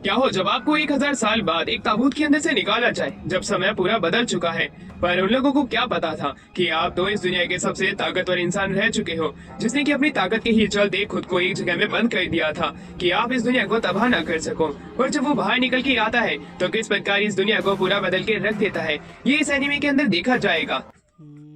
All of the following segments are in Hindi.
क्या हो जब आपको 1000 साल बाद एक ताबूत के अंदर से निकाला जाए, जब समय पूरा बदल चुका है। पर उन लोगों को क्या पता था कि आप तो इस दुनिया के सबसे ताकतवर इंसान रह चुके हो, जिसने कि अपनी ताकत के ही चलते खुद को एक जगह में बंद कर दिया था कि आप इस दुनिया को तबाह न कर सको। और जब वो बाहर निकल के आता है तो किस प्रकार इस दुनिया को पूरा बदल के रख देता है, ये इस एनिमे के अंदर देखा जाएगा।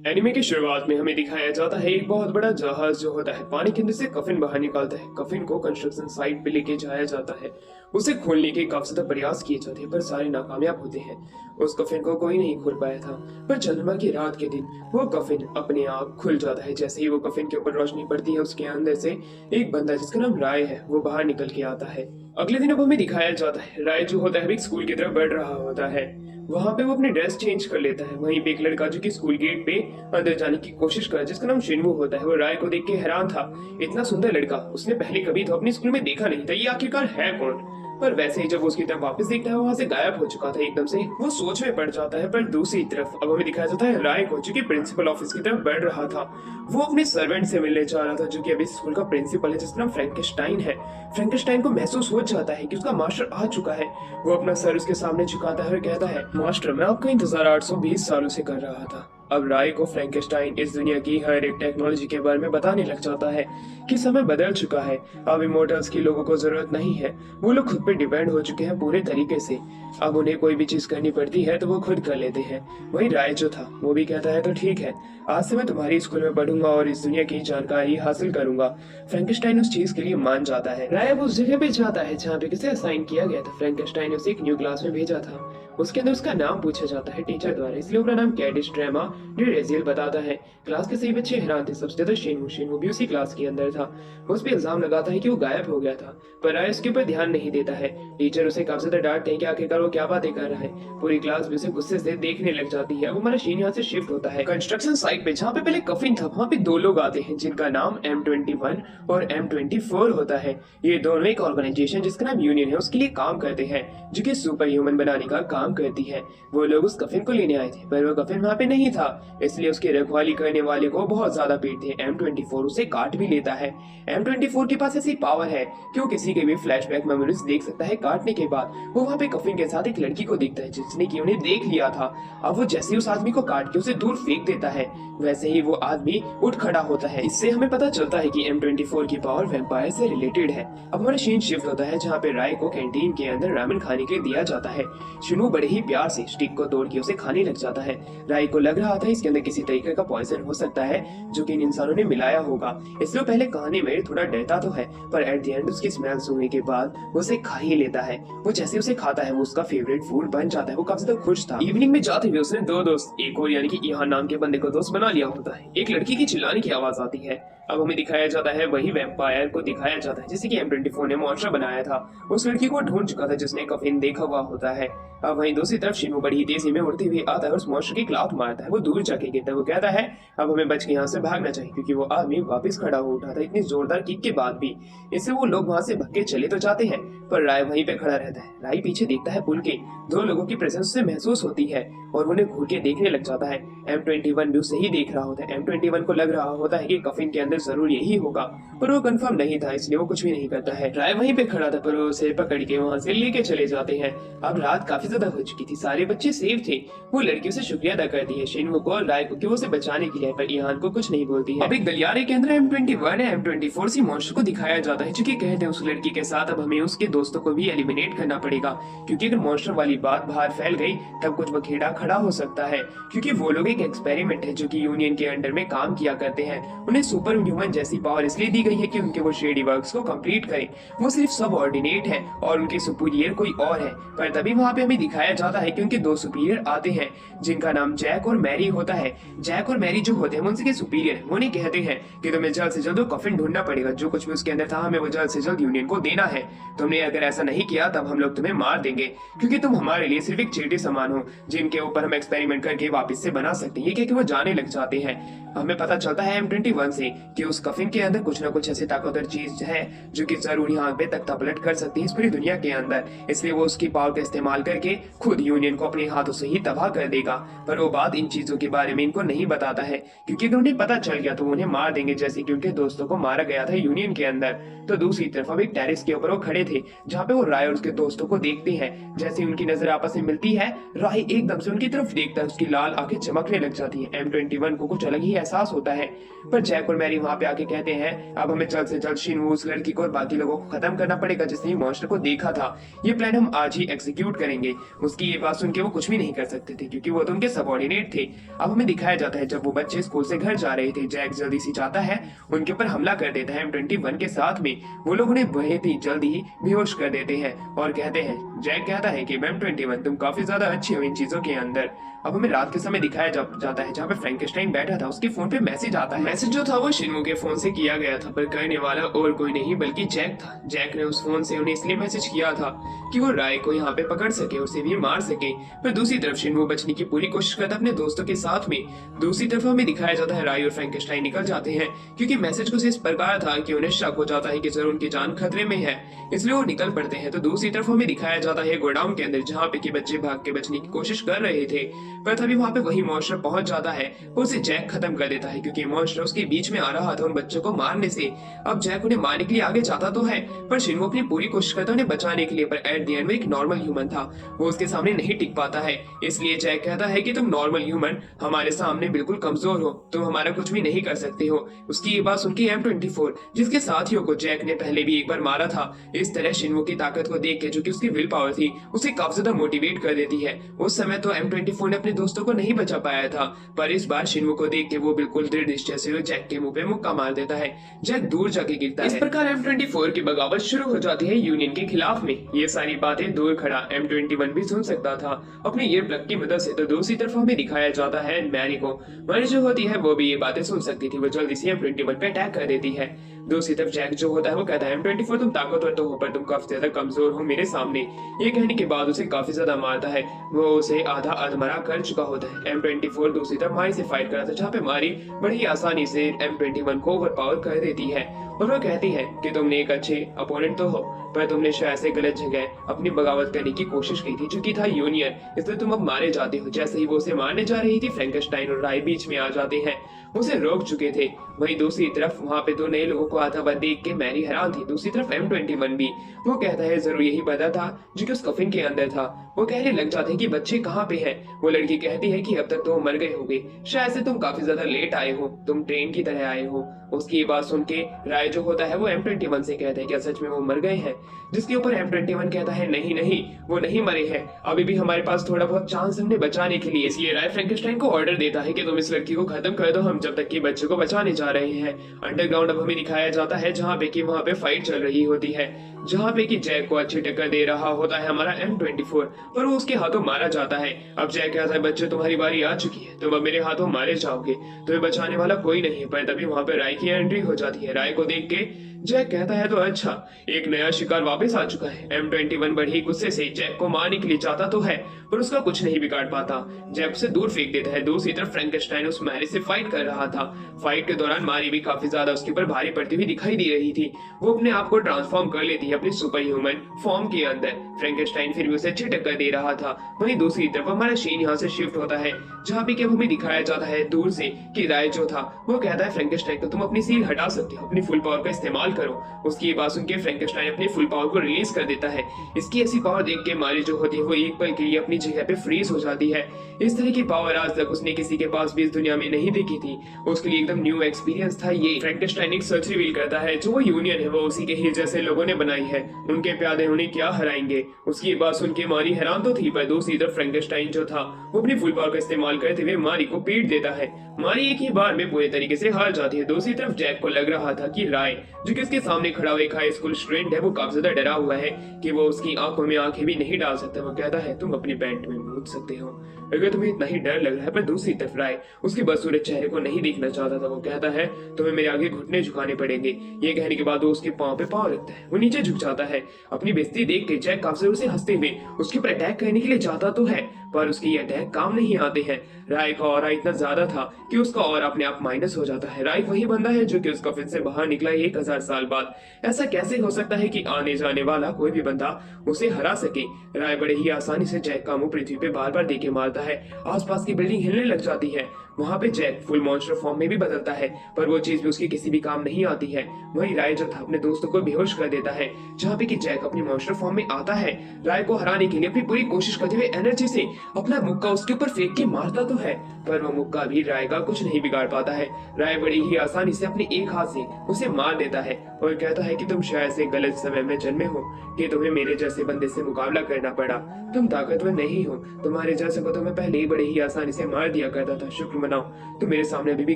एनिमे की शुरुआत में हमें दिखाया जाता है एक बहुत बड़ा जहाज जो होता है पानी के अंदर से कफिन बाहर निकालता है। कफिन को कंस्ट्रक्शन साइट पे लेके जाया जाता है। उसे खोलने के काफी ज्यादा प्रयास किए जाते हैं पर सारे नाकामयाब होते हैं। उस कफिन को कोई नहीं खोल पाया था, पर चंद्रमा की रात के दिन वो कफिन अपने आप खुल जाता है। जैसे ही वो कफिन के ऊपर रोशनी पड़ती है, उसके अंदर से एक बंदा जिसका नाम राय है वो बाहर निकल के आता है। अगले दिन अब हमें दिखाया जाता है राय जो होता है एक स्कूल की तरफ बढ़ रहा होता है। वहाँ पे वो अपनी ड्रेस चेंज कर लेता है। वहीं पे एक लड़का जो कि स्कूल गेट पे अंदर जाने की कोशिश कर जिसका नाम शिनवू होता है, वो राय को देख के हैरान था। इतना सुंदर लड़का उसने पहले कभी तो अपने स्कूल में देखा नहीं था, ये आखिरकार है कौन। पर वैसे ही जब उसकी तरफ वापस देखता है, वहाँ से गायब हो चुका था एकदम से। वो सोच में पड़ जाता है। पर दूसरी तरफ अब हमें दिखाया जाता है राय को जो कि प्रिंसिपल ऑफिस की तरफ बढ़ रहा था। वो अपने सर्वेंट से मिलने जा रहा था जो कि अभी स्कूल का प्रिंसिपल है, जिसका नाम फ्रैंकेस्टाइन है। फ्रैंकेस्टाइन को महसूस हो जाता है कि उसका मास्टर आ चुका है। वो अपना सर उसके सामने झुकाता है और कहता है, मास्टर मैं आपका इंतजार 820 सालों से कर रहा था। अब राय को फ्रैंकेस्टाइन इस दुनिया की हर एक टेक्नोलॉजी के बारे में बताने लग जाता है कि समय बदल चुका है। अब इमोर्टल्स की लोगों को जरूरत नहीं है, वो लोग खुद पे डिपेंड हो चुके हैं पूरे तरीके से। अब उन्हें कोई भी चीज करनी पड़ती है तो वो खुद कर लेते हैं। वही राय जो था वो भी कहता है तो ठीक है, आज से मैं तुम्हारी स्कूल में पढ़ूंगा और इस दुनिया की जानकारी हासिल करूंगा। फ्रैंकेस्टाइन उस चीज के लिए मान जाता है। राय अब उस जगह पे जाता है जहाँ पे किसे असाइन किया गया था। फ्रैंकेस्टाइन ने उसे एक न्यू क्लास में भेजा था। उसके अंदर उसका नाम पूछा जाता है टीचर द्वारा, इसलिए अपना नाम कैडिश ड्रामा रेजियल बताता है। क्लास के सभी बच्चे हैरान थे, सबसे ज्यादा शिनवू भी उसी क्लास के अंदर था। उस पर इल्जाम लगाता है कि वो गायब हो गया था, पर राय उसके ऊपर ध्यान नहीं देता है। टीचर उसे काफी ज्यादा डांटते हैं कि आखिरकार वो क्या बातें कर रहा है। पूरी क्लास भी उसे गुस्से से देखने लग जाती है। वो हमारा शीन यहाँ से शिफ्ट होता है कंस्ट्रक्शन साइट पे, जहाँ पे पहले कफिन था। वहाँ पे दो लोग आते हैं जिनका नाम M21 और M24 होता है। ये दोनों एक ऑर्गेनाइजेशन जिसका नाम यूनियन है उसके लिए काम करते हैं, जो कि सुपर ह्यूमन बनाने का काम करती है। वो लोग उस कफिन को लेने आए थे, पर वो कफिन वहाँ पे नहीं था, इसलिए उसकी रखवाली करने वाले को बहुत ज्यादा पीटते हैं। M24 उसे काट भी लेता है। M24 के पास ऐसी पावर है कि वो किसी के भी फ्लैशबैक मेमोरीज देख सकता है। काटने के बाद वो वहाँ पे कफिन के साथ एक लड़की को देखता है जिसने कि उन्हें देख लिया था। अब वो जैसे ही उस आदमी को काट के उसे दूर फेंक देता है, वैसे ही वो आदमी उठ खड़ा होता है। इससे हमें पता चलता है कि M24 की पावर वैम्पायर से रिलेटेड है। अब हमारा सीन शिफ्ट होता है जहाँ पे राय को कैंटीन के अंदर रामेन खाने के लिए दिया जाता है। शिनू बड़े ही प्यार से स्टिक को तोड़ के उसे खाने लग जाता है। राय को लग रहा था इसके अंदर किसी तरीके का पॉइजन हो सकता है जो कि इन इंसानों ने मिलाया होगा, इसलिए पहले खाने में थोड़ा डरता तो है, पर एट द एंड उसकी स्मेल सुनने के बाद वो उसे खा ही लेता है। वो जैसे उसे खाता है वो उसका फेवरेट फूड बन जाता है। वो काफी ज्यादा खुश था। इवनिंग में जाते हुए उसने दो दोस्त, एक और यानी कि इहान नाम के बंदे को दोस्त बना लिया होता है। एक लड़की की चिल्लाने की आवाज आती है। अब हमें दिखाया जाता है वही वैम्पायर को दिखाया जाता है जिसे कि M24 ने मॉन्स्टर बनाया था। उस लड़की को ढूंढ चुका था जिसने कफिन देखा हुआ होता है। अब वहीं दूसरी तरफ शिनू बड़ी तेजी में उड़ते हुए आता है और उस मॉन्स्टर की क्लाथ मारता है। वो दूर जाके गिरता है। वो कहता है अब हमें बच के यहाँ से भागना चाहिए, क्योंकि वो आदमी वापस खड़ा हो उठा था इतनी जोरदार किक के बाद भी। इससे वो लोग वहाँ से भाग के चले तो जाते हैं, पर राय वहीं पे खड़ा रहता है। राय पीछे देखता है पुल के, दो लोगों की प्रेजेंस से महसूस होती है और उन्हें घूर के देखने लग जाता है। M21 भी उसे ही देख रहा होता है। M21 को लग रहा होता है कि कफिन के अंदर जरूर यही होगा, पर वो कंफर्म नहीं था, इसलिए वो कुछ भी नहीं करता है। राय वहीं पे खड़ा था, पर वो उसे पकड़ के वहाँ से लेके चले जाते हैं। अब रात काफी ज्यादा हो चुकी थी, सारे बच्चे सेफ थे। वो लड़कियों से शुक्रिया अदा करती है शिनवू को और राय को कि वो उसे बचाने के लिए, पर ईहान को कुछ नहीं बोलती है। अब एक गलियारे के अंदर M21 है M24 सी मॉन्स्टर को दिखाया जाता है जो कि कहते हैं उस लड़की के साथ अब हमें उसके दोस्तों को भी एलिमिनेट करना पड़ेगा, क्योंकि अगर मॉन्स्टर वाली बात बाहर फैल गई तब कुछ बखेड़ा खड़ा हो सकता है। क्योंकि वो लोग एक एक्सपेरिमेंट है जो कि यूनियन के अंडर में काम किया करते हैं। उन्हें सुपर ह्यूमन जैसी पावर इसलिए दी गई है कि उनके वो शेडी वर्क्स को कंप्लीट करें। वो सिर्फ सब ऑर्डिनेट है और उनके सुपीरियर कोई और है। पर तभी वहाँ पे हमें दिखाया जाता है कि उनके दो सुपीरियर आते हैं जिनका नाम जैक और मैरी होता है। जैक और मैरी जो होते हैं उनके सुपीरियर, वो नहीं कहते हैं कि तुम्हें जल्द से जल्द कफिन ढूंढना पड़ेगा, जो कुछ भी उसके अंदर था हमें वो जल्द से जल्द यूनियन को देना है। तुमने अगर ऐसा नहीं किया तब हम लोग तुम्हें मार देंगे, क्योंकि तुम हमारे लिए सिर्फ एक चीटी समान हो जिनके ऊपर हम एक्सपेरिमेंट करके वापस से बना सकते हैं। ये कह के वो जाने लग जाते हैं। हमें पता चलता है M21 से कि उस कफिन के अंदर कुछ ना कुछ ऐसी ताकतवर चीज है जो कि जरूर यहाँ पे तख्ता पलट कर सकती है इस पूरी दुनिया के अंदर। इसलिए वो उसकी पावर का इस्तेमाल करके खुद यूनियन को अपने हाथों से ही तबाह कर देगा। पर वो बात इन चीजों के बारे में इनको नहीं बताता है, क्योंकि अगर उन्हें पता चल गया तो उन्हें मार देंगे, जैसे कि उनके दोस्तों को मारा गया था यूनियन के अंदर। तो दूसरी तरफ अब एक टेरिस के ऊपर वो खड़े थे, जहाँ पे वो राय और उसके दोस्तों को देखते हैं। जैसे उनकी नजर आपस में मिलती है, राय एकदम से उनकी तरफ देखता है, उसकी लाल आंखें चमकने लग जाती है। M21 को कुछ अलग ही एहसास होता है। पर जैक और मैरी वहां पे आके कहते हैं अब हमें जल्द से जल्द शिनवू, उस लड़की को और बाकी लोगों को खत्म करना पड़ेगा जिसने मॉन्स्टर को देखा था। ये प्लान हम आज ही एग्जीक्यूट करेंगे। उसकी ये बात सुन के वो कुछ भी नहीं कर सकते थे, क्योंकि वो तो उनके सबऑर्डिनेट थे। अब हमें दिखाया जाता है जब वो बच्चे स्कूल से घर जा रहे थे, जैक जल्दी से जाता है, उनके ऊपर हमला कर देता है M21 के साथ में। वो लोग उन्हें बहुत ही जल्दी ही बेहोश कर देते हैं और कहते हैं, जैक कहता है कि M21 तुम काफी ज्यादा अच्छी हो इन चीजों के अंदर। अब हमें रात के समय दिखाया जाता है जहाँ पे फ्रैंकेनस्टाइन बैठा था, उसके फोन पे मैसेज आता है। मैसेज जो था वो शिनवू के फोन से किया गया था, पर करने वाला और कोई नहीं बल्कि जैक था। जैक ने उस फोन से उन्हें इसलिए मैसेज किया था कि वो राय को यहाँ पे पकड़ सके, उसे भी मार सके। पर दूसरी तरफ शिनवू बचने की पूरी कोशिश करता अपने दोस्तों के साथ में। दूसरी तरफ हमें दिखाया जाता है राय और फ्रैंकेनस्टाइन निकल जाते हैं, क्योंकि मैसेज कुछ इस प्रकार था कि उन्हें शक हो जाता है कि जरूर उनकी जान खतरे में है, इसलिए वो निकल पड़ते हैं। तो दूसरी तरफ हमें दिखाया जाता है गोडाउन के अंदर, जहाँ पे कि बच्चे भाग के बचने की कोशिश कर रहे थे। पर तभी वहाँ पे वही मॉन्स्टर पहुंच जाता है और उसे जैक खत्म कर देता है, क्योंकि मॉन्स्टर उसके बीच में आ रहा था उन बच्चों को मारने से। अब जैक उन्हें मारने के लिए आगे जाता तो है, पर शिनवू अपनी पूरी कोशिश करता उन्हें बचाने के लिए, पर एट द एंड वो एक नॉर्मल ह्यूमन था, वो उसके सामने नहीं टिक पाता है। इसलिए जैक कहता है कि तुम नॉर्मल ह्यूमन हमारे सामने बिल्कुल कमजोर हो, तुम हमारा कुछ भी नहीं कर सकते हो। उसकी ये बात सुन के M24, जिसके साथियों को जैक ने पहले भी एक बार मारा था, इस तरह शिनवू की ताकत को देख के, जो कि उसकी विल पावर थी, उसे काफी ज्यादा मोटिवेट कर देती है। उस समय तो M24 ने अपने दोस्तों को नहीं बचा पाया था, पर इस बार शिनवू को देख के वो बिल्कुल दृढ़ निश्चय से जैक के मुंह पे मुक्का मार देता है। जैक दूर जाके गिरता है। इस प्रकार M24 की बगावत शुरू हो जाती है यूनियन के खिलाफ में। ये सारी बातें दूर खड़ा M21 भी सुन सकता था अपने ईयर प्लग की मदद से। तो दूसरी तरफ हमें दिखाया जाता है मैरी को। मैरी जो होती है वो भी ये बातें सुन सकती थी, वो जल्दी से M21 पे अटैक कर देती है। दूसरी तरफ जैक जो होता है वो कहता है M24 तुम ताकतवर तो हो, पर तुम काफी ज्यादा कमजोर हो मेरे सामने। ये कहने के बाद उसे काफी ज्यादा मारता है, वो उसे आधा अधमरा कर चुका होता है। M24 दूसरी तरफ मारी से फाइट कर रहा था, जहाँ पे मारी बड़ी आसानी से M21 को ओवरपावर कर देती है और वो कहती है कि तुमने एक अच्छे अपोनेंट तो हो, पर तुमने शायद से गलत जगह अपनी बगावत करने की कोशिश की थी, जो कि था यूनियन, इसलिए तुम अब मारे जाते हो। जैसे ही वो उसे मारने जा रही थी, फ्रैंकेनस्टाइन और राय बीच में आ जाते हैं, उसे रोक चुके थे। वहीं दूसरी तरफ वहां पे दो नए लोगों को आता हुआ देख के मैरी हैरान थी। दूसरी तरफ M21 भी, वो कहता है जरूर यही बंदा था जो कि उस कफिन के अंदर था। वो कहने लग जाते हैं कि बच्चे कहाँ पे हैं। वो लड़की कहती है कि अब तक तो मर गए होंगे, शायद से तुम काफी ज्यादा लेट आए हो, तुम ट्रेन की तरह आए हो। उसकी ये बात सुन के राय जो होता है वो M21 से कहता है क्या सच में वो मर गए हैं, जिसके ऊपर M21 कहता है नहीं नहीं वो नहीं मरे हैं, अभी भी हमारे पास थोड़ा बहुत चांस है उन्हें बचाने के लिए। इसलिए राय फ्रैंकेनस्टाइन को ऑर्डर देता है कि तुम इस लड़की को खत्म कर दो, हम जब तक कि बच्चे को बचाने जा रहे हैं। अंडरग्राउंड अब हमें दिखाया जाता है, जहाँ पे कि वहाँ पे फाइट चल रही होती है, जहाँ पे कि जैक को अच्छी टक्कर दे रहा होता है हमारा M24, पर वो उसके हाथों मारा जाता है। अब जैक कहता है बच्चे तुम्हारी बारी आ चुकी है, तुम अब मेरे हाथों मारे जाओगे, तुम्हें बचाने वाला कोई नहीं है। पर तभी वहाँ पे राय की एंट्री हो जाती है। राय को देख के जैक कहता है तो अच्छा, एक नया शिकार वापस आ चुका है। M21 बड़ी गुस्से से जैक को मारने के लिए चाहता तो है, पर उसका कुछ नहीं बिगाड़ पाता, जैक उसे दूर फेंक देता है। दूसरी तरफ फ्रैंकेनस्टाइन उस मैरी से फाइट कर रहा था। फाइट के दौरान मारी भी काफी ज्यादा उसके ऊपर भारी पड़ती हुई दिखाई दे रही थी। वो अपने आप को ट्रांसफॉर्म कर लेती है अपनी सुपर ह्यूमन फॉर्म के अंदर। फ्रैंकेनस्टाइन फिर भी उसे अच्छी टक्कर दे रहा था। वहीं दूसरी तरफ हमारा शीन यहाँ से शिफ्ट होता है, जहाँ पे हमें दिखाया जाता है दूर से कि राय जो था वो कहता है फ्रैंकेनस्टाइन को तुम अपनी सील हटा सकते हो, अपनी फुल पावर का इस्तेमाल करो। उसकी बात सुन के फ्रैंकेनस्टाइन अपनी फुल पावर को रिलीज कर देता है। इसकी ऐसी पावर देख के मारी जो होती है वो एक पल के लिए अपनी जगह पे फ्रीज हो जाती है। इस तरह की पावर आज तक उसने किसी के पास भी इस दुनिया में नहीं देखी थी। उसके लिए एकदम न्यू एक्सपीरियंस था ये। फ्रैंकेनस्टाइन एक सच रिवील करता है, जो वो यूनियन है वो उसी के ही जैसे लोगों ने बनाई है, उनके प्यादे उन्हें क्या हराएंगे। उसकी बात सुन के मारी हैरान तो थी, पर दूसरी तरफ फ्रैंकेनस्टाइन जो था वो अपनी फुल पावर का इस्तेमाल करते हुए मारी को पीट देता है। मारी एक ही बार में पूरे तरीके से हार जाती है। दूसरी तरफ जैक को लग रहा था कि राय जो कि उसके सामने खड़ा हुआ एक हाई स्कूल स्टूडेंट है वो काफी ज्यादा डरा हुआ है कि वो उसकी आंखों में आंखें भी नहीं डाल सकता। वो कहता है तुम अपनी पैंट में मूत सकते हो अगर तुम्हें इतना ही डर लग रहा है। पर दूसरी तरफ राय उसके बदसूरत चेहरे को नहीं देखना चाहता था। वो कहता है तुम्हें मेरे आगे घुटने झुकाने पड़ेंगे। ये कहने के बाद वो उसके पांव पे पांव रखता है, वो नीचे झुक जाता है। अपनी बेइज्जती देख के जैक काफी जोर से हंसते हुए उसके ऊपर अटैक करने के लिए जाता तो है, पर उसके ये अटैक काम नहीं आते हैं। राय का ऑरा इतना ज्यादा था कि उसका ऑरा अपने आप माइनस हो जाता है। राय वही बंदा है जो कि उसका फिर से बाहर निकला 1000 साल बाद। ऐसा कैसे हो सकता है कि आने जाने वाला कोई भी बंदा उसे हरा सके। राय बड़े ही आसानी से जैक का मुंह पृथ्वी पे बार बार देके मारता है। आसपास की बिल्डिंग हिलने लग जाती है। वहाँ पे जैक फुल मॉन्स्टर फॉर्म में भी बदलता है, पर वो चीज भी उसकी किसी भी काम नहीं आती है। वही राय जो था अपने दोस्तों को बेहोश कर देता है। जहाँ पे कि जैक अपनी मॉन्स्टर फॉर्म में आता है, राय को हराने के लिए अपनी पूरी कोशिश करते हुए एनर्जी से अपना मुक्का उसके ऊपर फेंक के मारता तो है, पर वो मुक्का भी राय का कुछ नहीं बिगाड़ पाता है। राय बड़ी ही आसानी से अपने एक हाथ से उसे मार देता है और कहता है कि तुम शायद से गलत समय में जन्मे हो कि तुम्हें मेरे जैसे बंदे से मुकाबला करना पड़ा। तुम ताकतवर नहीं हो, तुम्हारे जैसे को तो मैं पहले ही बड़े ही आसानी से मार दिया करता था। शुक्र मनाओ तुम मेरे सामने अभी भी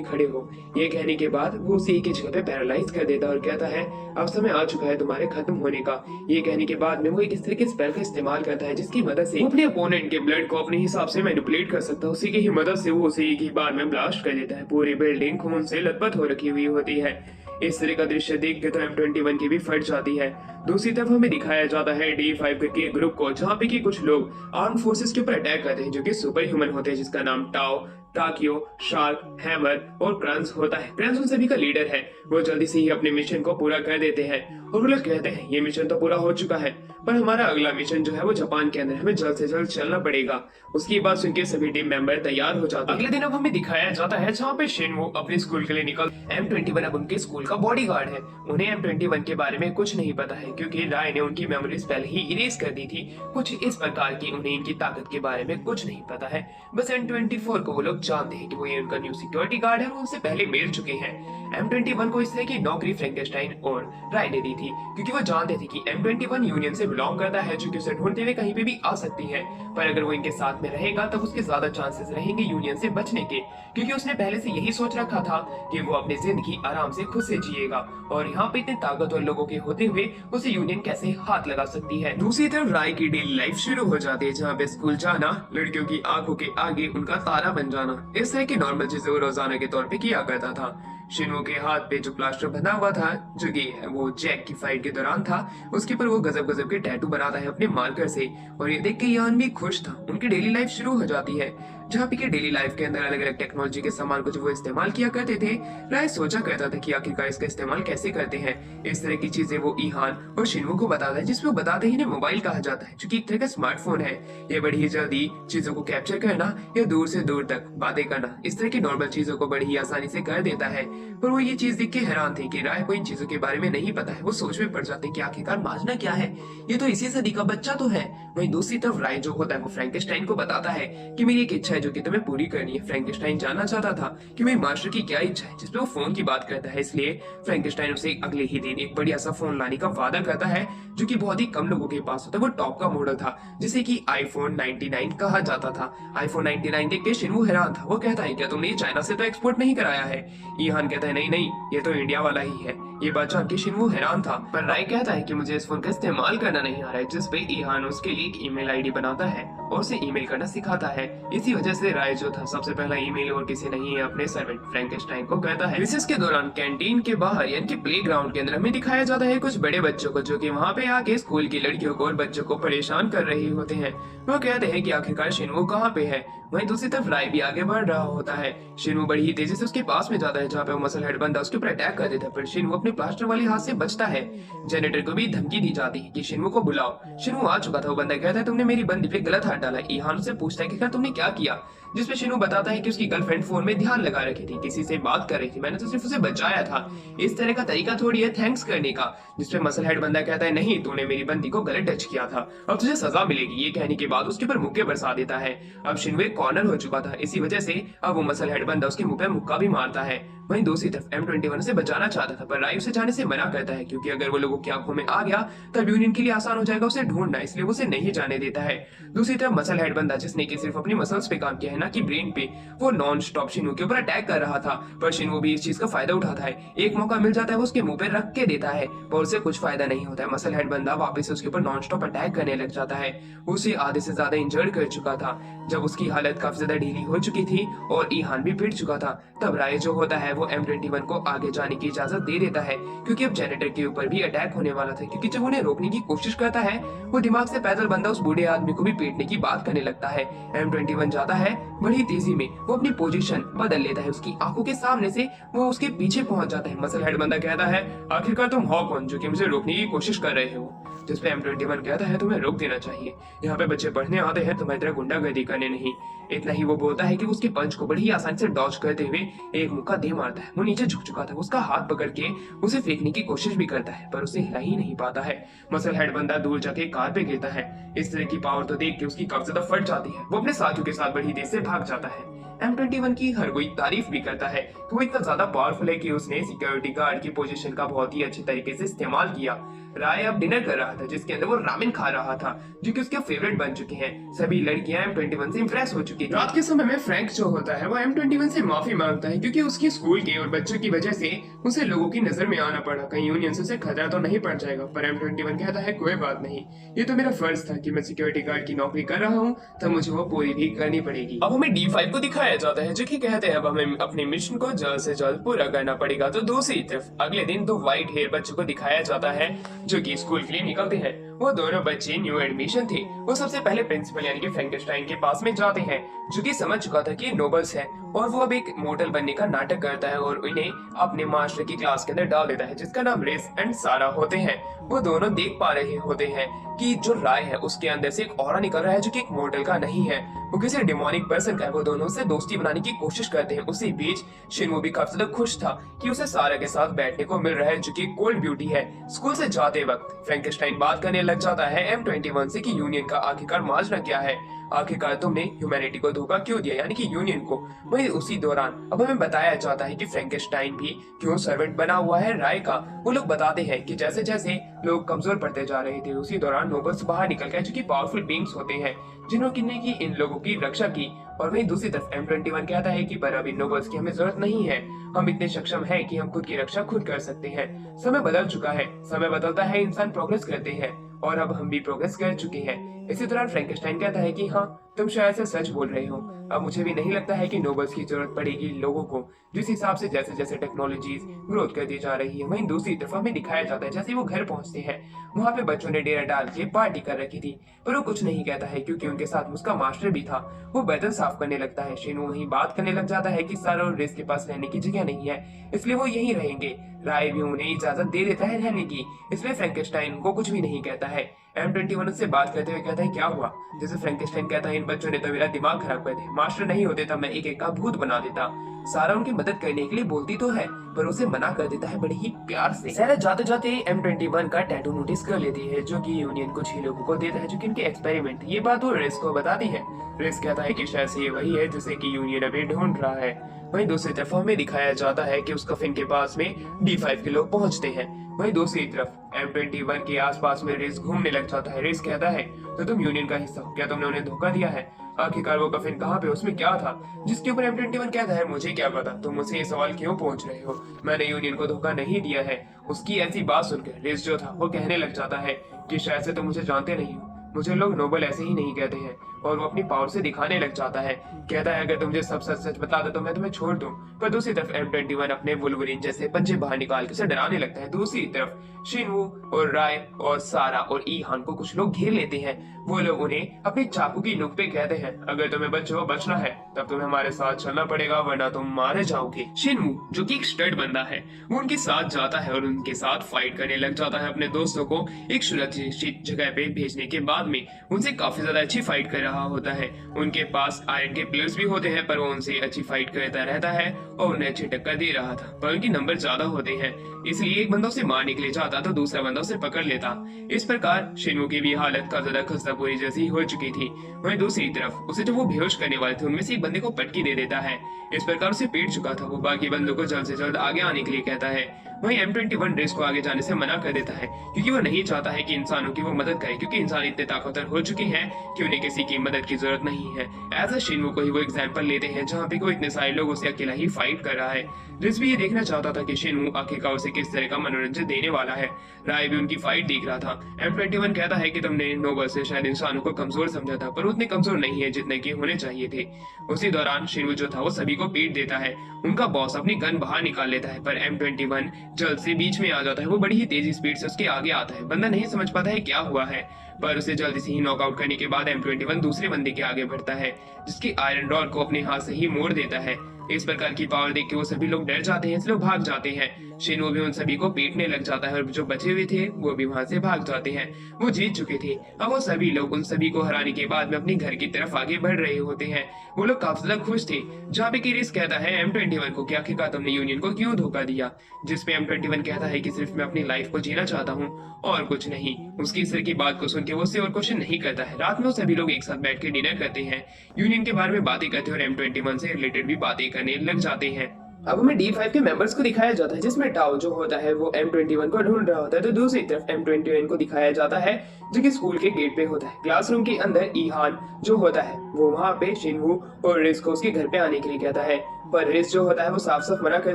खड़े हो। ये कहने के बाद वो उसे एक ही जगह पे पैरालाइज कर देता और कहता है अब समय आ चुका है तुम्हारे खत्म होने का। ये कहने के बाद में वो एक इस तरह के स्पेल का इस्तेमाल करता है जिसकी मदद से वो अपने ओपोनेंट के ब्लड को अपने हिसाब से मैनिपुलेट कर सकता है। उसी की ही मदद से वो उसे एक ही बार में ब्लास्ट कर देता है। पूरी बिल्डिंग खून से लथपथ हो रखी हुई होती है। इस तरह का दृश्य देख के तो M21 की भी फट जाती है। दूसरी तरफ हमें दिखाया जाता है D5 करके एक ग्रुप को, जहाँ पे कि कुछ लोग आर्म फोर्सेस के ऊपर अटैक करते हैं जो कि सुपर ह्यूमन होते हैं, जिसका नाम टाओ, टाकियो, शार्क, हैमर और क्रंस होता है। क्रंस उन सभी का लीडर है। वो जल्दी से ही अपने मिशन को पूरा कर देते हैं और वो लोग कहते हैं ये मिशन तो पूरा हो चुका है, पर हमारा अगला मिशन जो है वो जापान के अंदर, हमें जल्द से जल्द चलना पड़ेगा। उसकी बात सुनकर सभी टीम मेंबर तैयार हो जाते हैं। अगले दिन अब हमें दिखाया जाता है जहाँ पे शिनवो अपने स्कूल के लिए निकल। M21 अब उनके स्कूल का बॉडीगार्ड है। उन्हें M21 के बारे में कुछ नहीं पता है क्योंकि राय ने उनकी मेमोरीज पहले ही इरेज कर दी थी। कुछ इस प्रकार की उन्हें इनकी ताकत के बारे में कुछ नहीं पता है। बस M24 को वो लोग जानते हैं कि वो ये उनका न्यू सिक्योरिटी गार्ड है और उनसे पहले मिल चुके हैं। M21 को इस तरह की नौकरी फ्रैंकेनस्टाइन और राय ने दी थी क्योंकि वो जानते थे कि M21 यूनियन से बिलोंग करता है, जो कि उसे ढूंढते हुए कहीं पे भी आ सकती है। पर अगर वो इनके साथ में रहेगा तब उसके ज्यादा चांसेस रहेंगे यूनियन से बचने के, क्योंकि उसने पहले से यही सोच रखा था कि वो अपनी जिंदगी आराम से खुद से जिएगा और यहाँ पे इतने ताकतवर लोगों के होते हुए उसे यूनियन कैसे हाथ लगा सकती है। दूसरी तरफ राय की डेली लाइफ शुरू हो जाती है, जहाँ पे स्कूल जाना लड़कियों की आंखों के आगे उनका तारा बन जाना, इस तरह की नॉर्मल चीजें वो रोजाना के तौर पे किया करता था। शिनवो के हाथ पे जो प्लास्टर बंधा हुआ था, जो कि वो जैक की फाइट के दौरान था, उसके पर वो गजब गजब के टैटू बनाता है अपने मार्कर से और ये देख के यान भी खुश था। उनकी डेली लाइफ शुरू हो जाती है, जहाँ पे डेली लाइफ के अंदर अलग अलग टेक्नोलॉजी के सामान को जो वो इस्तेमाल किया करते थे। राय सोचा करता था कि आखिरकार इसका इस्तेमाल कैसे करते हैं। इस तरह की चीजें वो ईहान और शिनवो को बताता है, जिसमें वो बताते ही मोबाइल कहा जाता है, जो कि एक तरह का स्मार्टफोन है। ये बड़ी ही जल्दी चीजों को कैप्चर करना या दूर से दूर तक बातें करना, इस तरह की नॉर्मल चीजों को बड़ी ही आसानी से कर देता है। पर वो ये चीज देख के हैरान थे कि राय को इन चीजों के बारे में नहीं पता है। वो सोच में पड़ जाते हैं कि आखिरकार माजना क्या है, ये तो इसी सदी का बच्चा तो है। वहीं दूसरी तरफ राय जो होता है वो फ्रैंकेनस्टाइन को बताता है कि मेरी एक इच्छा है जो कि तुम्हें पूरी करनी है। फ्रैंकेनस्टाइन जानना चाहता था कि मेरी मास्टर की क्या इच्छा है, जिसपे वो फोन की बात करता है। इसलिए फ्रैंकेनस्टाइन उसे अगले ही दिन एक बढ़िया सा फोन लाने का वादा करता है, जो कि बहुत ही कम लोगों के पास होता है। वो टॉप का मॉडल था, जिसे कि iPhone 99 कहा जाता था। iPhone 99 देख के शिनवो हैरान था। वो कहता है क्या तुमने ये चाइना से तो एक्सपोर्ट नहीं कराया है? ईहान कहता है नहीं नहीं, ये तो इंडिया वाला ही है। ये बात जान के शिनवो हैरान था, पर राय कहता है कि मुझे इस फोन का इस्तेमाल करना नहीं आ रहा है, जिस पे ईहान उसके लिए एक ईमेल आईडी बनाता है और उसे ईमेल करना सिखाता है। इसी वजह से राय जो था सबसे पहला ईमेल और किसी नहीं अपने सर्वेंट फ्रैंकेनस्टाइन को करता है। रिसेस के दौरान कैंटीन के बाहर यानी कि प्लेग्राउंड के अंदर हमें दिखाया जाता है कुछ बड़े बच्चों को, जो कि वहाँ पे आके स्कूल की लड़कियों को और बच्चों को परेशान कर रहे होते हैं। वो कहते हैं कि आखिरकार शिनवो कहाँ पे है। वहीं दूसरी तरफ राय भी आगे बढ़ रहा होता है। शिनवो बड़ी ही तेजी से उसके पास में जाता है, जहाँ पे वो मसल हेड बंदा उसके ऊपर अटैक कर देता है, पर शिनवो अपने प्लास्टर वाले हाथ से बचता है। जनरेटर को भी धमकी दी जाती है कि शिनवो को बुलाओ। शिनवो आ चुका था। वो बंदा कहता है तुमने मेरी बंदी पे गलत हाथ डाला। ईहान से पूछता है कि तुमने क्या किया, जिसपे शिनवो बताता है कि उसकी गर्लफ्रेंड फोन में ध्यान लगा रखी थी, किसी से बात कर रही थी, मैंने तो सिर्फ उसे बचाया था। इस तरह का तरीका थोड़ी है थैंक्स करने का। जिसपे मसल हेड बंदा कहता है नहीं, तूने मेरी बंदी को गलत टच किया था, अब तुझे सजा मिलेगी। ये कहने के बाद उसके ऊपर मुक्के बरसा देता है। अब शिनवो एक कॉर्नर हो चुका था, इसी वजह से अब वो मसल हेड बंदा उसके मुंह पे मुक्का भी मारता है। वहीं दूसरी तरफ M21 से बचाना चाहता था, पर राय उसे जाने से मना करता है, क्योंकि अगर वो लोगों की आंखों में आ गया तब यूनियन के लिए आसान हो जाएगा उसे ढूंढना, इसलिए वो उसे नहीं जाने देता है। दूसरी तरफ मसल हेड बंदा, जिसने कि सिर्फ अपनी मसल्स पे काम किया है ना कि ब्रेन पे, वो नॉन स्टॉप शिनवो के ऊपर अटैक कर रहा था। पर शिनवो भी इस चीज का फायदा उठाता है। एक मौका मिल जाता है वो उसके मुंह पे रख के देता है, पर उसे कुछ फायदा नहीं होता है। मसल हेड बंदा वापस से उसके ऊपर नॉन स्टॉप अटैक करने लग जाता है। उसे आधे से ज्यादा इंजर्ड कर चुका था। जब उसकी हालत काफी ज्यादा ढीली हो चुकी थी और ईहान भी पिट चुका था, तब राय जो होता है है वो M21 को आगे जाने की इजाजत दे देता है, क्योंकि अब जेनेटर के ऊपर भी अटैक होने वाला था। क्योंकि जब उन्हें रोकने की कोशिश करता है, वो दिमाग से पैदल बंदा उस बूढ़े आदमी को भी पीटने की बात करने लगता है। M21 जाता है बड़ी तेजी में, वो अपनी पोजीशन बदल लेता है, उसकी आंखों के सामने से वो उसके पीछे पहुंच जाता है। मसल हेड बंदा कहता है, आखिरकार तुम हो कौन जो कि मुझे रोकने की कोशिश कर रहे हो? जिसपे M21 कहता है, तुम्हें रोक देना चाहिए, यहाँ पे बच्चे पढ़ने आते हैं, तुम्हारी तरह गुंडागर्दी करने नहीं। इतना ही वो बोलता है कि उसके पंच को बड़ी आसानी से डॉज करते हुए एक मुक्का दे मारता है। वो नीचे झुक चुका था, उसका हाथ पकड़ के उसे फेंकने की कोशिश भी करता है, पर उसे हिला ही नहीं पाता है। मसल हेड बंदा दूर जाके कार पे गिरता है। इस तरह की पावर तो देख के उसकी कब्ज़ा फट जाती है। वो अपने साथियों के साथ बड़ी देर से भाग जाता है। M21 की हर कोई तारीफ भी करता है कि वो इतना ज्यादा पावरफुल है कि उसने सिक्योरिटी गार्ड की पोजीशन का बहुत ही अच्छे तरीके से इस्तेमाल किया। राय अब डिनर कर रहा था, जिसके अंदर वो रामेन खा रहा था, जो कि उसके फेवरेट बन चुके हैं। सभी लड़कियां M21 से इंप्रेस हो चुकी थी। रात के समय में फ्रैंक जो होता है वो M21 से माफी मांगता है, क्योंकि उसकी स्कूल के और बच्चों की वजह से उसे लोगों की नजर में आना पड़ा। कहीं यूनियन से उसे खतरा तो नहीं पड़ जाएगा। पर M21 कहता है, कोई बात नहीं, ये तो मेरा फर्ज था कि मैं सिक्योरिटी गार्ड की नौकरी कर रहा हूँ, तो मुझे वो पूरी भी करनी पड़ेगी। अब हमें D5 को दिखाया जाता है, जो कि कहते हैं अब हमें अपने मिशन को जल्द से जल्द पूरा करना पड़ेगा। तो दूसरी तरफ अगले दिन दो व्हाइट हेयर बच्चों को दिखाया जाता है, जो कि स्कूल के लिए निकलते हैं। वो दोनों बच्चे न्यू एडमिशन थे। वो सबसे पहले प्रिंसिपल यानी कि फ्रैंकेनस्टाइन के पास में जाते हैं, जो कि समझ चुका था कि ये नोबल्स है, और वो अब एक मॉडल बनने का नाटक करता है और उन्हें अपने मास्टर की क्लास के अंदर डाल देता है, जिसका नाम रिस एंड सारा होते हैं। वो दोनों देख पा रहे होते हैं कि जो राय है उसके अंदर से एक ऑरा निकल रहा है, जो कि एक मॉडल का नहीं है, वो किसी डिमोनिक पर्सन का है। वो दोनों से दोस्ती बनाने की कोशिश करते हैं। उसी बीच शिनवू भी काफी ज्यादा खुश था कि उसे सारा के साथ बैठने को मिल रहा है, जो कि कोल्ड ब्यूटी है। स्कूल से जाते वक्त फ्रैंकेनस्टाइन बात करने लग जाता है M21 से कि यूनियन का आखिरकार माजरा क्या है, आखिरकार तुमने ह्यूमैनिटी को धोखा क्यों दिया, यानी कि यूनियन को। वही उसी दौरान अब हमें बताया जाता है कि फ्रैंकेनस्टाइन भी क्यों सर्वेंट बना हुआ है राय का। वो लोग बताते हैं कि जैसे जैसे लोग कमजोर पड़ते जा रहे थे, उसी दौरान नोबल्स बाहर निकल गए, जो कि पावरफुल बींग्स होते हैं, जिन्होंने की इन लोगों की रक्षा की। और वहीं दूसरी तरफ M21 कहता है कि पर अब इन नोबल्स की हमें जरूरत नहीं है, हम इतने सक्षम हैं कि हम खुद की रक्षा खुद कर सकते हैं। समय बदल चुका है, समय बदलता है, इंसान प्रोग्रेस करते हैं, और अब हम भी प्रोग्रेस कर चुके हैं। इसी दौरान फ्रैंकेनस्टाइन कहता है कि हाँ, तुम शायद से सच बोल रहे हो, अब मुझे भी नहीं लगता है कि नोबल्स की जरूरत पड़ेगी लोगों को, जिस हिसाब से जैसे जैसे टेक्नोलॉजीज ग्रोथ करती जा रही है। वहीं दूसरी तरफ हमें दिखाया जाता है जैसे वो घर पहुंचते हैं, वहाँ पे बच्चों ने डेरा डाल के पार्टी कर रखी थी, पर वो कुछ नहीं कहता है, क्योंकि उनके साथ उसका मास्टर भी था। वो बर्तन साफ करने लगता है। शिनू वहीं बात करने लग जाता है कि सारा और रेस के पास रहने की जगह नहीं है, इसलिए वो यहीं रहेंगे। राय भी उन्हें इजाजत दे देता है रहने की, इसलिए फ्रैंकेनस्टाइन को कुछ भी नहीं कहता है। M21 से बात करते हुए कहता है, क्या हुआ? जैसे फ्रैंकेनस्टाइन कहता है, इन बच्चों ने तो मेरा दिमाग खराब कर दिया, मास्टर नहीं होते तब मैं एक एक का भूत बना देता। सारा उनकी मदद करने के लिए बोलती तो है, पर उसे मना कर देता है बड़ी ही प्यार से। सारा जाते जाते M21 का टैटू नोटिस कर लेती है, जो कि यूनियन कुछ ही लोगों को देता है, जो कि उनके एक्सपेरिमेंट। ये बात वो रेस को बताती है। रेस कहता है कि शायद से ये वही है जिसे कि यूनियन अभी ढूंढ रहा है। वहीं दूसरी तरफ हमें दिखाया जाता है कि उस कफिन के पास में D5 के लोग पहुंचते हैं। वहीं दूसरी तरफ M21 के आसपास में रेस घूमने लग जाता है। रेस कहता है, तो तुम यूनियन का हिस्सा हो, क्या तुमने उन्हें धोखा दिया है? आखिरकार वो कफिन कहाँ पे, उसमें क्या था? जिसके ऊपर M21 कहता है, मुझे क्या पता, तुम मुझसे ये सवाल क्यों पूछ रहे हो, मैंने यूनियन को धोखा नहीं दिया है। उसकी ऐसी बात सुनकर रेस जो था वो कहने लग जाता है कि शायद से तुम मुझे जानते नहीं हो, मुझे लोग नोबल ऐसे ही नहीं कहते हैं। और वो अपनी पावर से दिखाने लग जाता है, कहता है अगर तुम मुझे सब सच सच बता दो तो मैं तुम्हें छोड़ दूं। पर दूसरी तरफ M21 अपने वुल्वरीन जैसे पंजे बाहर निकाल के उसे डराने लगता है। दूसरी तरफ शिनवू और राय और सारा और ईहान को कुछ लोग घेर लेते हैं। वो लोग उन्हें अपनी चाकू की नोक पे कहते हैं, अगर तुम्हें बच्चों बचना है तब तुम्हें हमारे साथ चलना पड़ेगा, वरना तुम मारे जाओगे। शिनवू जो कि एक स्टड बंदा है, वो उनके साथ जाता है और उनके साथ फाइट करने लग जाता है। अपने दोस्तों को एक सुरक्षित जगह पे भेजने के बाद में उनसे काफी ज्यादा अच्छी फाइट कर रहा होता है। उनके पास आयरन के प्लेयर्स भी होते हैं, पर वो उनसे अच्छी फाइट करता रहता है और उन्हें अच्छी टक्कर दे रहा था, पर उनके नंबर ज्यादा होते हैं, इसलिए एक बंदा उसे मारने के लिए जाता तो दूसरा बंदा उसे पकड़ लेता। इस प्रकार शिनवू की भी हालत का ज्यादा खस्ता पूरी जैसी हो चुकी थी। वहीं दूसरी तरफ उसे जो वो बेहोश करने वाले थे उनमें से एक बंदे को पटकी दे देता है। इस प्रकार उसे पीट चुका था। वो बाकी बंदों को जल्द से जल्द आगे आने के लिए कहता है। वहीं M21 रेस को आगे जाने से मना कर देता है क्योंकि वो नहीं चाहता है कि इंसानों की वो मदद करे, क्योंकि इंसान इतने ताकतवर हो चुके हैं कि उन्हें किसी की मदद की जरूरत नहीं है। ऐसा शिनवू को ही वो एग्जाम्पल लेते हैं जहाँ पे वो इतने सारे लोगों से अकेला ही फाइट कर रहा है। रिस भी ये देखना चाहता था कि शिनवू आखिरकार उसे किस तरह का मनोरंजन देने वाला है। राय भी उनकी फाइट देख रहा था। M21 कहता है कि तुमने नोबल से शायद इंसानों को कमजोर समझा था, पर उतने कमजोर नहीं है जितने कि होने चाहिए थे। उसी दौरान शिनवू जो था वो सभी को पीट देता है। उनका बॉस अपनी गन बाहर निकाल लेता है, पर M21 जल्द से बीच में आ जाता है। वो बड़ी ही तेजी स्पीड से उसके आगे आता है। बंदा नहीं समझ पाता है क्या हुआ है, पर उसे जल्दी से ही नॉकआउट करने के बाद M21 दूसरे बंदे के आगे बढ़ता है, जिसकी आयरन रॉड को अपने हाथ से ही मोड़ देता है। इस प्रकार की पावर देख के वो सभी लोग डर जाते हैं, इसलिए वो भाग जाते हैं। शिनवू भी उन सभी को पीटने लग जाता है और जो बचे हुए थे वो भी वहां से भाग जाते हैं। वो जीत चुके थे। अब वो सभी लोग उन सभी को हराने के बाद में अपने घर की तरफ आगे बढ़ रहे होते हैं। वो लोग काफी ज्यादा खुश थे। जहाँ पे रिस कहता है M21 को कि आखिरकार तुमने यूनियन को क्यों धोखा दिया, जिसपे M21 कहता है कि सिर्फ मैं अपनी लाइफ को जीना चाहता हूँ और कुछ नहीं। उसकी इस तरह की बात को सुन के वो उससे और क्वेश्चन नहीं करता है। रात में वो सभी लोग एक साथ बैठ के डिनर करते हैं, यूनियन के बारे में बातें करते हैं और M21 से रिलेटेड भी बातें करने लग जाते हैं। अब हमें D5 के मेंबर्स को दिखाया जाता है, जिसमें टाओ जो होता है वो M21 को ढूंढ रहा होता है, तो दूसरी तरफ M21 को दिखाया जाता है जो कि स्कूल के गेट पे होता है। क्लासरूम के अंदर ईहान जो होता है वो वहाँ पे शिनवू और रिस को उसके घर पे आने के लिए कहता है, पर रिस जो होता है वो साफ साफ मना कर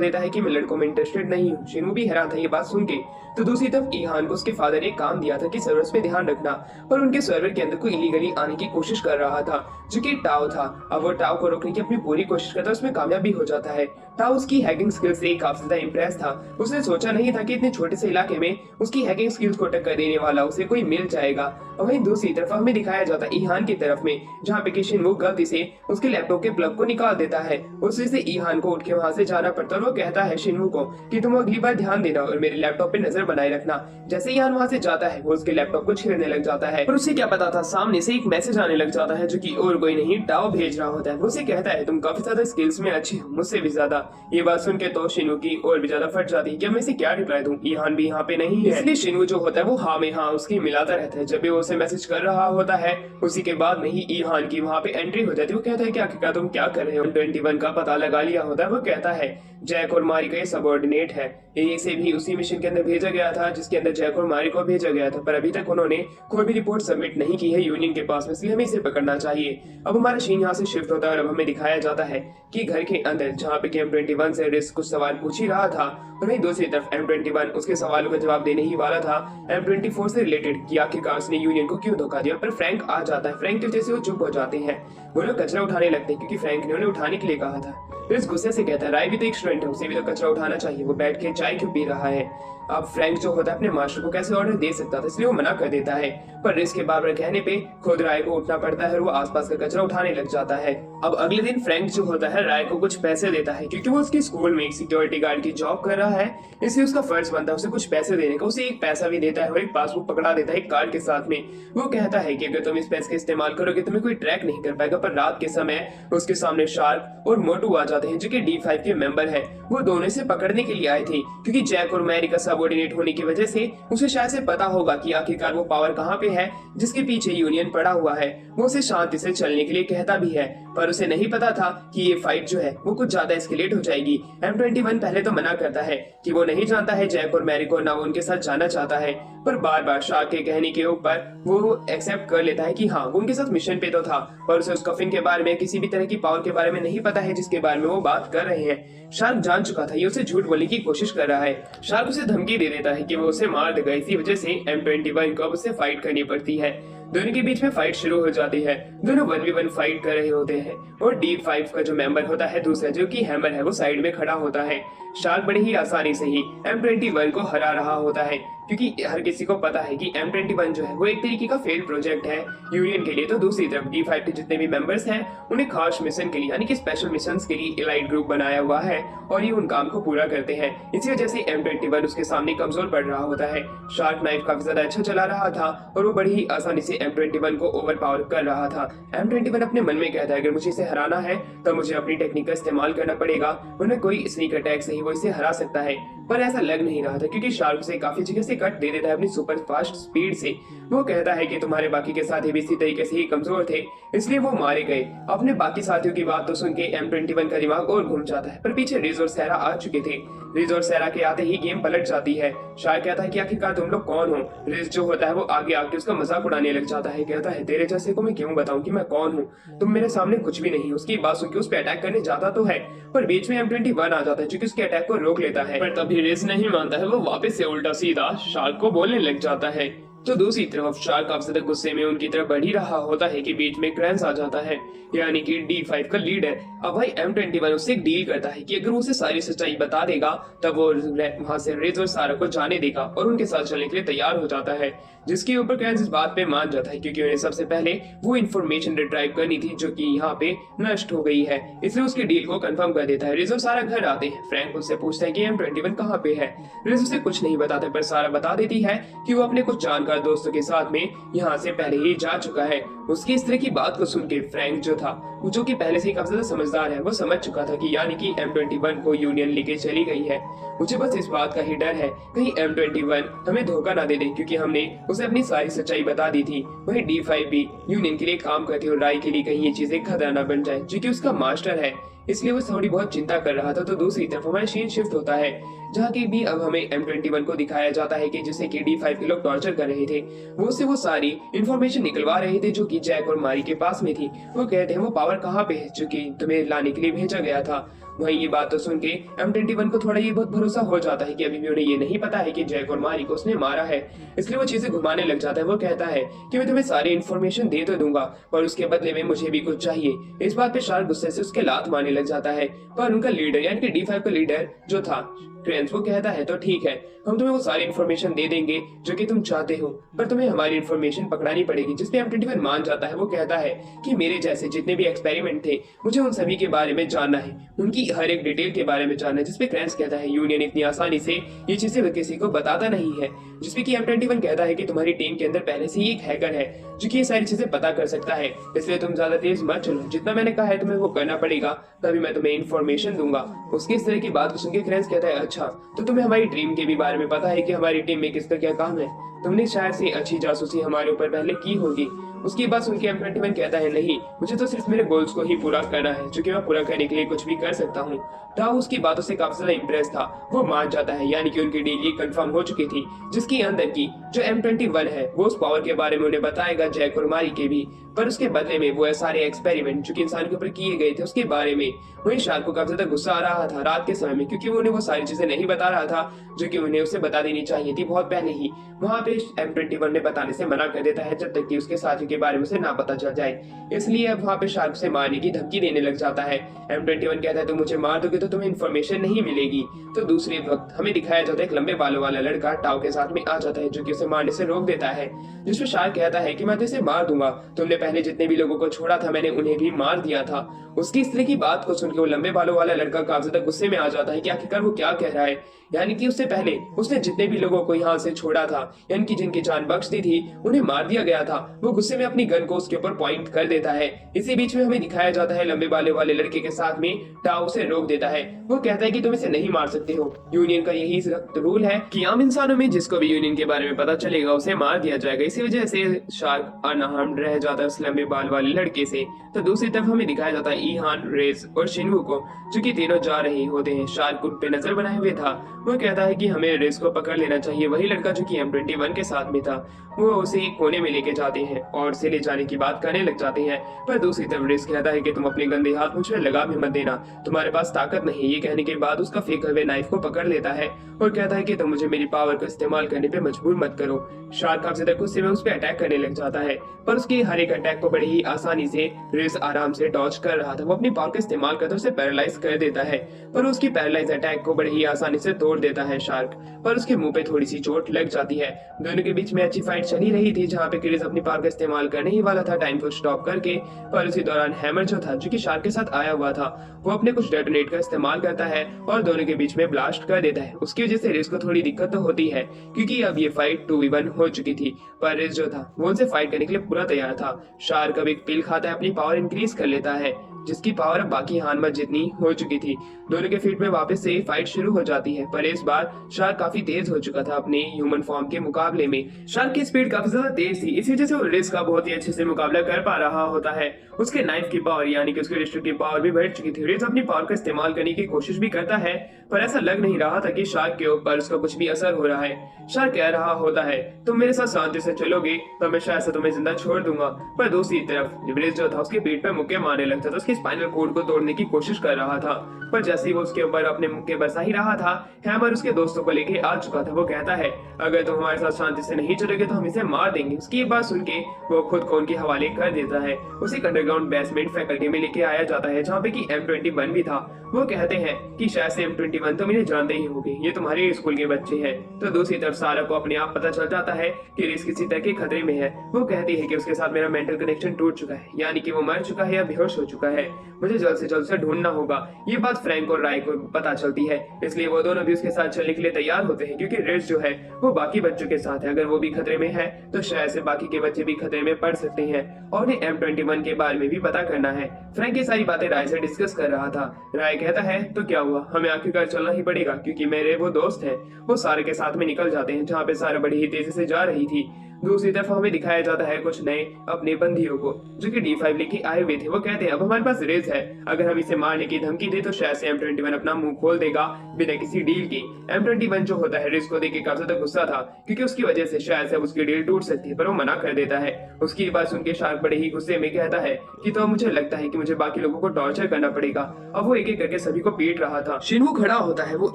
देता है कि मैं लड़कों में इंटरेस्टेड नहीं हूँ। शिनवू भी हैरान था ये बात सुन के। तो दूसरी तरफ ईहान को उसके फादर ने काम दिया था कि सर्वर्स पे ध्यान रखना, पर उनके सर्वर के अंदर कोई इलीगली आने की कोशिश कर रहा था जो कि टाओ था। अब वो टाओ को रोकने की अपनी पूरी कोशिश करता है, उसमें कामयाब भी हो जाता है। टाओ उसकी हैकिंग स्किल्स से काफी ज्यादा इंप्रेस था। उसने सोचा नहीं था कि इतने छोटे से इलाके में उसकी हैकिंग स्किल्स को टक्कर देने वाला उसे कोई मिल जाएगा। और वहीं दूसरी तरफ हमें दिखाया जाता है ईहान की तरफ में, जहाँ पे शिनवू गलती से उसके लैपटॉप के प्लग को निकाल देता है। उस वजह से ईहान को उठ के वहां से जाना पड़ता है और वो कहता है शिनवू को कि तुम अगली बार ध्यान देना और मेरे लैपटॉप पे नजर बनाए रखना। जैसे ईहान वहां से जाता है वो उसके लैपटॉप को छेड़ने लग जाता है, पर उसे क्या पता था सामने से एक मैसेज आने लग जाता है जो कि और कोई नहीं टाओ भेज रहा होता है। वो उसे कहता है तुम काफी ज्यादा स्किल्स में अच्छे हो, मुझसे भी ज्यादा। ये बात सुन के तो शिनवू की और भी ज्यादा फट जाती है कि मैं इसे क्या रिप्लाई दूं, ईहान भी यहाँ पे नहीं है। इसलिए शिनवू जो होता है वो हाँ में हाँ उसकी मिलाता रहता है। जब भी वो उसे मैसेज कर रहा होता है उसी के बाद में ही ईहान की वहाँ पे एंट्री हो जाती है। वो कहता है कि आखिरकार तुम क्या कर रहे हो। 21 का पता लगा लिया होता है। वो कहता है जैक और मारी का ये सबऑर्डिनेट है, इसे भी उसी मिशन के अंदर भेजा गया था जिसके अंदर जैक और मारी को भेजा गया था, पर अभी तक उन्होंने कोई भी रिपोर्ट सबमिट नहीं की है यूनियन के पास में, इसलिए हमें इसे पकड़ना चाहिए। अब हमारा सीन यहाँ से शिफ्ट होता है और अब हमें दिखाया जाता है कि घर के अंदर जहाँ पे M21 से रिस कुछ सवाल पूछ ही रहा था और वहीं दूसरी तरफ M21 उसके सवालों का जवाब देने ही वाला था M24 से रिलेटेड कि आखिरकार उसने यूनियन को क्यों धोखा दिया। पर फ्रैंक आ जाता है। फ्रैंक की वजह से वो चुप हो जाते हैं। वो लोग कचरा उठाने लगते हैं क्योंकि फ्रैंक ने उन्हें उठाने के लिए कहा था। फिर इस गुस्से से कहता है राय भी तो एक स्टूडेंट है, उसे भी तो कचरा उठाना चाहिए, वो बैठ के चाय क्यों पी रहा है। अब फ्रैंक जो होता है अपने मास्टर को कैसे ऑर्डर दे सकता था, इसलिए वो मना कर देता है। पर रिस के बार बार कहने पे खुद राय को उठना पड़ता है और वो आसपास का कचरा उठाने लग जाता है। अब अगले दिन फ्रैंक जो होता है राय को कुछ पैसे देता है क्योंकि वो उसके स्कूल में एक सिक्योरिटी गार्ड की जॉब कर रहा है, इसलिए उसका फर्ज बनता है उसे कुछ पैसे देने का। उसे एक पैसा भी देता है और एक पासबुक पकड़ा देता है एक कार्ड के साथ में। वो कहता है कि अगर तुम इस पैसे का इस्तेमाल करोगे तुम्हें कोई ट्रैक नहीं कर पाएगा। पर रात के समय उसके सामने शार्क और मोटू आ जाते हैं जो कि D5 के मेंबर है। वो दोनों इसे पकड़ने के लिए आए थे क्योंकि जैक और मैरी का सबऑर्डिनेट होने की वजह से उसे शायद से पता होगा कि आखिरकार वो पावर कहाँ पे है जिसके पीछे यूनियन पड़ा हुआ है। वो उसे शांति से चलने के लिए कहता भी है, पर उसे नहीं पता था कि ये फाइट जो है वो कुछ ज्यादा एस्केलेट हो जाएगी। M21 पहले तो मना करता है कि वो नहीं जानता है जैक और मैरी को, ना वो उनके साथ जाना चाहता है, पर बार बार शार्क के कहने के ऊपर वो एक्सेप्ट कर लेता है कि हाँ वो उनके साथ मिशन पे तो था, पर उसे उस कफिन के बारे में किसी भी तरह की पावर के बारे में नहीं पता है जिसके बारे में वो बात कर रहे हैं। शार्क जान चुका था, ये उसे झूठ बोलने की कोशिश कर रहा है। शार्क उसे धमकी दे देता है कि वो उसे मार देगा। इसी वजह से M21 को अब उसे फाइट करनी पड़ती है। दोनों के बीच में फाइट शुरू हो जाती है। दोनों 1v1 फाइट कर रहे होते हैं और D5 का जो मेंबर होता है दूसरा जो कि हैमर है वो साइड में खड़ा होता है। शार्क बड़ी ही आसानी से ही M21 को हरा रहा होता है क्योंकि हर किसी को पता है कि M21 जो है वो एक तरीके का फेल प्रोजेक्ट है यूनियन के लिए। तो दूसरी तरफ D5 के जितने भी मेंबर्स हैं उन्हें खास मिशन के लिए यानी कि स्पेशल मिशंस के लिए एलाइट ग्रुप बनाया हुआ है और ये उन काम को पूरा करते हैं। इसी वजह से M21 उसके सामने कमजोर पड़ रहा होता है। शार्क नाइफ काफी ज्यादा अच्छा चला रहा था और वो बड़ी ही आसानी से M21 को ओवर पावर कर रहा था। M21 अपने मन में कहता है अगर मुझे इसे हराना है तो मुझे अपनी टेक्निक का इस्तेमाल करना पड़ेगा, वरना कोई स्नीक अटैक से ही वो इसे हरा सकता है, पर ऐसा लग नहीं रहा था क्योंकि शार्क उसे काफी जगह से कट दे देता है अपनी सुपर फास्ट स्पीड से। वो कहता है कि तुम्हारे बाकी के साथी भी इसी तरीके से ही कमजोर थे, इसलिए वो मारे गए। अपने बाकी साथियों की बात तो सुन के M21 का दिमाग और घूम जाता है, पर पीछे रिज और सैरा आ चुके थे। रिज और सैरा के आते ही गेम पलट जाती है। शार्क कहता है कि आखिरकार तुम लोग कौन हो। रिज जो होता है वो आगे आके उसका मजाक उड़ाने लग जाता है, कहता है तेरे जैसे को मैं क्यों बताऊं कि मैं कौन हूँ, तुम मेरे सामने कुछ भी नहीं। उसकी बात सुन के उस पर अटैक करने जाता तो है, पर बीच में M21 आ जाता है जो कि उसके अटैक को रोक लेता है। पर तभी रिज नहीं मानता है, वो वापस से उल्टा सीधा शार्क को बोलने लग जाता है। तो दूसरी तरफ शार्क काफी ज्यादा गुस्से में उनकी तरफ बढ़ ही रहा होता है कि बीच में क्रैंस आ जाता है, यानी कि D5 का लीडर। अब भाई M21 उससे एक डील करता है कि अगर वो उसे सारी सच्चाई बता देगा तब वो वहां से रिज और सारा को जाने देगा और उनके साथ चलने के लिए तैयार हो जाता है, जिसके ऊपर क्रैंस इस बात पे मान जाता है क्योंकि उन्हें सबसे पहले वो इन्फॉर्मेशन रिट्राइव करनी थी जो कि यहाँ पे नष्ट हो गई है, इसलिए उसके डील को कंफर्म कर देता है। रिज और सारा घर आते हैं। फ्रैंक उससे पूछता है कि M21 कहाँ पे है। रिज उसे कुछ नहीं बताता, पर सारा बता देती है कि वो अपने कुछ जानकार दोस्तों के साथ में यहाँ से पहले ही जा चुका है। उसकी इस तरह की बात को सुन के फ्रैंक जो था, जो कि पहले से ही काफी ज्यादा समझदार है, वो समझ चुका था कि यानी कि M21 को यूनियन लेके चली गई है। मुझे बस इस बात का ही डर है कहीं M21 हमें धोखा ना दे दे, क्योंकि हमने उसे अपनी सारी सच्चाई बता दी थी। वही D5 भी यूनियन के लिए काम करती है और राय के लिए कहीं ये चीजें खतरा ना बन जाए, जो कि उसका मास्टर है, इसलिए वो थोड़ी बहुत चिंता कर रहा था। तो दूसरी तरफ हमारा सीन शिफ्ट होता है, जहाँ की भी अब हमें M21 को दिखाया जाता है कि जिसे कि D5 के लोग टॉर्चर कर रहे थे, वो से वो सारी इंफॉर्मेशन निकलवा रहे थे जो कि जैक और मारी के पास में थी। वो कहते हैं वो पावर कहाँ पे है जो कि तुम्हें लाने के लिए भेजा गया था। वहीं ये बात तो सुन के M21 को थोड़ा ये बहुत भरोसा हो जाता है कि अभी भी उन्हें ये नहीं पता है कि जैक और मारी को उसने मारा है, इसलिए वो चीजें घुमाने लग जाता है। वो कहता है कि मैं तुम्हें सारी इन्फॉर्मेशन दे तो दूंगा, पर उसके बदले में मुझे भी कुछ चाहिए। इस बात पे शार्क गुस्से से उसके लात मारने लग जाता है, पर उनका लीडर यानी कि D5 का लीडर जो था क्रैंस, वो कहता है तो ठीक है, हम तुम्हें वो सारी इन्फॉर्मेशन दे देंगे जो कि तुम चाहते हो, पर तुम्हें हमारी इन्फॉर्मेशन पकड़ानी पड़ेगी। जिसपे M21 मान जाता है। वो कहता है कि मेरे जैसे जितने भी एक्सपेरिमेंट थे मुझे उन सभी के बारे में जानना है, उनकी हर एक डिटेल के बारे में जानना है। जिसपे क्रैंस कहता है यूनियन इतनी आसानी से ये चीजें किसी को बताता नहीं है। जिसपे कि M21 कहता है कि तुम्हारी टीम के अंदर पहले से ही एक हैकर है जो कि ये सारी चीजें पता कर सकता है, इसलिए तुम ज्यादा तेज मत चलो, जितना मैंने कहा है तुम्हें वो करना पड़ेगा, तभी मैं तुम्हें इन्फॉर्मेशन दूंगा। उसकी इस तरह की बात को सुन के क्रैंस कहता है अच्छा तो तुम्हें हमारी टीम के भी बारे में पता है कि हमारी टीम में किसका क्या काम है, तुमने शायद से अच्छी जासूसी हमारे ऊपर पहले की होगी। उसकी बात सुन के M21 कहता है नहीं, मुझे तो सिर्फ मेरे गोल्स को ही पूरा करना है, जो कि मैं पूरा करने के लिए कुछ भी कर सकता हूँ। टाओ उसकी बातों से काफी ज्यादा इम्प्रेस था, वो मान जाता है, यानी कि उनकी डील ये कंफर्म हो चुकी थी, जिसके अंदर की जो M21 है वो उस पावर के बारे में उन्हें बताएगा, जैक और मारी के भी, पर उसके बदले में वो सारे एक्सपेरिमेंट जो कि इंसान के ऊपर किए गए थे उसके बारे में। वहीं शार्क को काफी ज्यादा गुस्सा आ रहा था रात के समय में, क्योंकि वो उन्हें वो सारी चीजें नहीं बता रहा था जो कि उन्हें उसे बता देनी चाहिए थी बहुत पहले ही। वहां पे M21 ने बताने से मना कर देता है जब तक कि उसके साथियों के बारे में उसे ना पता चल जाए, इसलिए अब वहां पे शार्क से मारने की धमकी देने लग जाता है। M21 कहता है तुम मुझे मार दोगे तो तुम्हें इन्फॉर्मेशन नहीं मिलेगी। तो दूसरे वक्त हमें दिखाया जाता है एक लंबे बालों वाला लड़का टाओ के साथ में आ जाता है जो कि उसे मारने से रोक देता है, जिसमें शार्क कहता है कि मैं तो इसे मार दूंगा, तुमने पहले जितने भी लोगों को छोड़ा था मैंने उन्हें भी मार दिया था। उसकी इस तरह की बात को सुनकर वो लंबे बालों वाला लड़का काफी ज्यादा गुस्से में आ जाता है कि आखिरकार वो क्या कह रहा है, यानी कि उससे पहले उसने जितने भी लोगों को यहाँ से छोड़ा था, यानी कि जिनकी जान बख्श दी थी, उन्हें मार दिया गया था। वो गुस्से में अपनी गन को उसके ऊपर पॉइंट कर देता है। इसी बीच में हमें दिखाया जाता है लंबे बालों वाले लड़के के साथ में टाओ उसे रोक देता है। वो कहता है कि तुम इसे नहीं मार सकते हो, यूनियन का यही सख्त रूल है कि आम इंसानों में जिसको भी यूनियन के बारे में पता चलेगा उसे मार दिया जाएगा। इसी वजह से शार्क अनहार्म्ड रह जाता है उस लंबे बाल वाले लड़के से। तो दूसरी तरफ हमें दिखाया जाता है ईहान, रेज और शिनवू को, जो कि तीनों जा रहे होते हैं। शार्क उन पे नजर बनाए हुए था। वो कहता है कि हमें रेज को पकड़ लेना चाहिए। वही लड़का जो कि M21 के साथ में था, वो उसे एक कोने में लेके जाते हैं और उसे ले जाने की बात करने लग जाते हैं। पर दूसरी तरफ रेज कहता है कि तुम अपने गंदे हाथ मुझ पे लगा भी मत देना, तुम्हारे पास ताकत नहीं। ये कहने के बाद उसका फेंके हुए नाइफ को पकड़ लेता है और कहता है कि तुम मुझे मेरी पावर का इस्तेमाल करने पे मजबूर मत करो। शार्क काफी ज्यादा गुस्से में उस पर अटैक करने लग जाता है, पर उसके हर एक अटैक को बड़ी ही आसानी से रेज आराम से डॉज कर रहा था। वो अपनी पावर का इस्तेमाल करते उसे पैरालाइज कर देता है, पर उसकी पैरालाइज अटैक को बड़ी ही आसानी से तोड़ देता है शार्क, पर उसके मुंह पे थोड़ी सी चोट लग जाती है। दोनों के बीच में अच्छी फाइट चली रही थी, जहाँ पे क्रिस अपनी पावर का इस्तेमाल करने ही वाला था टाइम को स्टॉप करके, पर उसी दौरान हैमर जो था, जो कि शार्क के साथ आया हुआ था, वो अपने कुछ डेटोनेट का इस्तेमाल करता है और दोनों के बीच में ब्लास्ट कर देता है। उसकी वजह से रेस को थोड़ी दिक्कत तो होती है, क्योंकि अब ये फाइट 2v1 हो चुकी थी, पर रेस जो था वो उनसे फाइट करने के लिए पूरा तैयार था। शार्क अब एक पिल खाता है, अपनी पावर इंक्रीज कर लेता है, जिसकी पावर अब बाकी हानमत जितनी हो चुकी थी। दोनों के फील्ड में वापस से फाइट शुरू हो जाती है, पर इस बार शार्क काफी तेज हो चुका था अपने ह्यूमन फॉर्म के मुकाबले में। शार्क की स्पीड काफी ज्यादा तेज थी, इसी वजह से वो रिस का बहुत ही अच्छे से मुकाबला कर पा रहा होता है। उसके नाइफ की पावर यानी कि उसकी डिस्ट्रक्टिव पावर भी बढ़ चुकी थी। रिस अपनी पावर का इस्तेमाल करने की कोशिश भी करता है, पर ऐसा लग नहीं रहा था कि शार्क के ऊपर उसका कुछ भी असर हो रहा है। शार्क कह रहा होता है, तुम मेरे साथ शांति से चलोगे तो मैं शायद से तुम्हें जिंदा छोड़ दूंगा। पर दूसरी तरफ रिस जो था उसके पीठ पे मुक्के मारने लगता था, उसके स्पाइनल कोड को तोड़ने की कोशिश कर रहा था। पर जैसे ही वो उसके ऊपर अपने मुक्के बरसा ही रहा था, हैमर उसके दोस्तों को लेके आ चुका था। वो कहता है, अगर तुम हमारे साथ शांति से नहीं चलोगे तो हम इसे मार देंगे। उसकी बात सुन के वो खुद को उनके हवाले कर देता है। उसे अंडरग्राउंड बेसमेंट फैकल्टी में लेके आया जाता है, जहाँ पे की M21 भी था। वो कहते हैं कि शायद से M21 तुम इन्हें जानते ही होगे, ये तुम्हारे स्कूल के बच्चे हैं। तो दूसरी तरफ सारा को अपने आप पता चल जाता है कि रिस किसी तरह के खतरे में है। वो कहती है कि उसके साथ मेरा मेंटल कनेक्शन टूट चुका है, यानी कि वो मर चुका है या बेहोश हो चुका है। मुझे जल्द से जल्द से ढूंढना होगा। ये बात फ्रैंक और राय को पता चलती है, इसलिए वो दोनों भी उसके साथ चलने के लिए तैयार होते हैं, क्योंकि रिस जो है वो बाकी बच्चों के साथ है। अगर वो भी खतरे में है तो शायद से बाकी के बच्चे भी खतरे में पड़ सकते हैं, और उन्हें M21 के बारे में भी पता करना है। फ्रैंक ये सारी बातें राय से डिस्कस कर रहा था। राय कहता है, तो क्या हुआ, हमें आखिरकार चलना ही पड़ेगा, क्योंकि मेरे वो दोस्त हैं। वो सारे के साथ में निकल जाते हैं, जहाँ पे सारा बड़ी ही तेजी से जा रही थी। दूसरी तरफ हमें दिखाया जाता है कुछ नए अपने बंदियों को, जो कि D5 लेके आए हुए थे। वो कहते हैं, अब हमारे पास रिस है, अगर हम इसे मारने की धमकी दे तो शायद से M21 अपना मुंह खोल देगा बिना किसी डील के। M21 जो होता है रिस को देख के काफी ज्यादा गुस्सा था, क्योंकि उसकी वजह से शायद से उसकी डील टूट सकती है, पर वो मना कर देता है। उसकी बात सुन के शार्क बड़े ही गुस्से में कहता है कि तो अब मुझे लगता है कि मुझे बाकी लोगों को टॉर्चर करना पड़ेगा। अब वो एक एक करके सभी को पीट रहा था। शिनवू खड़ा होता है, वो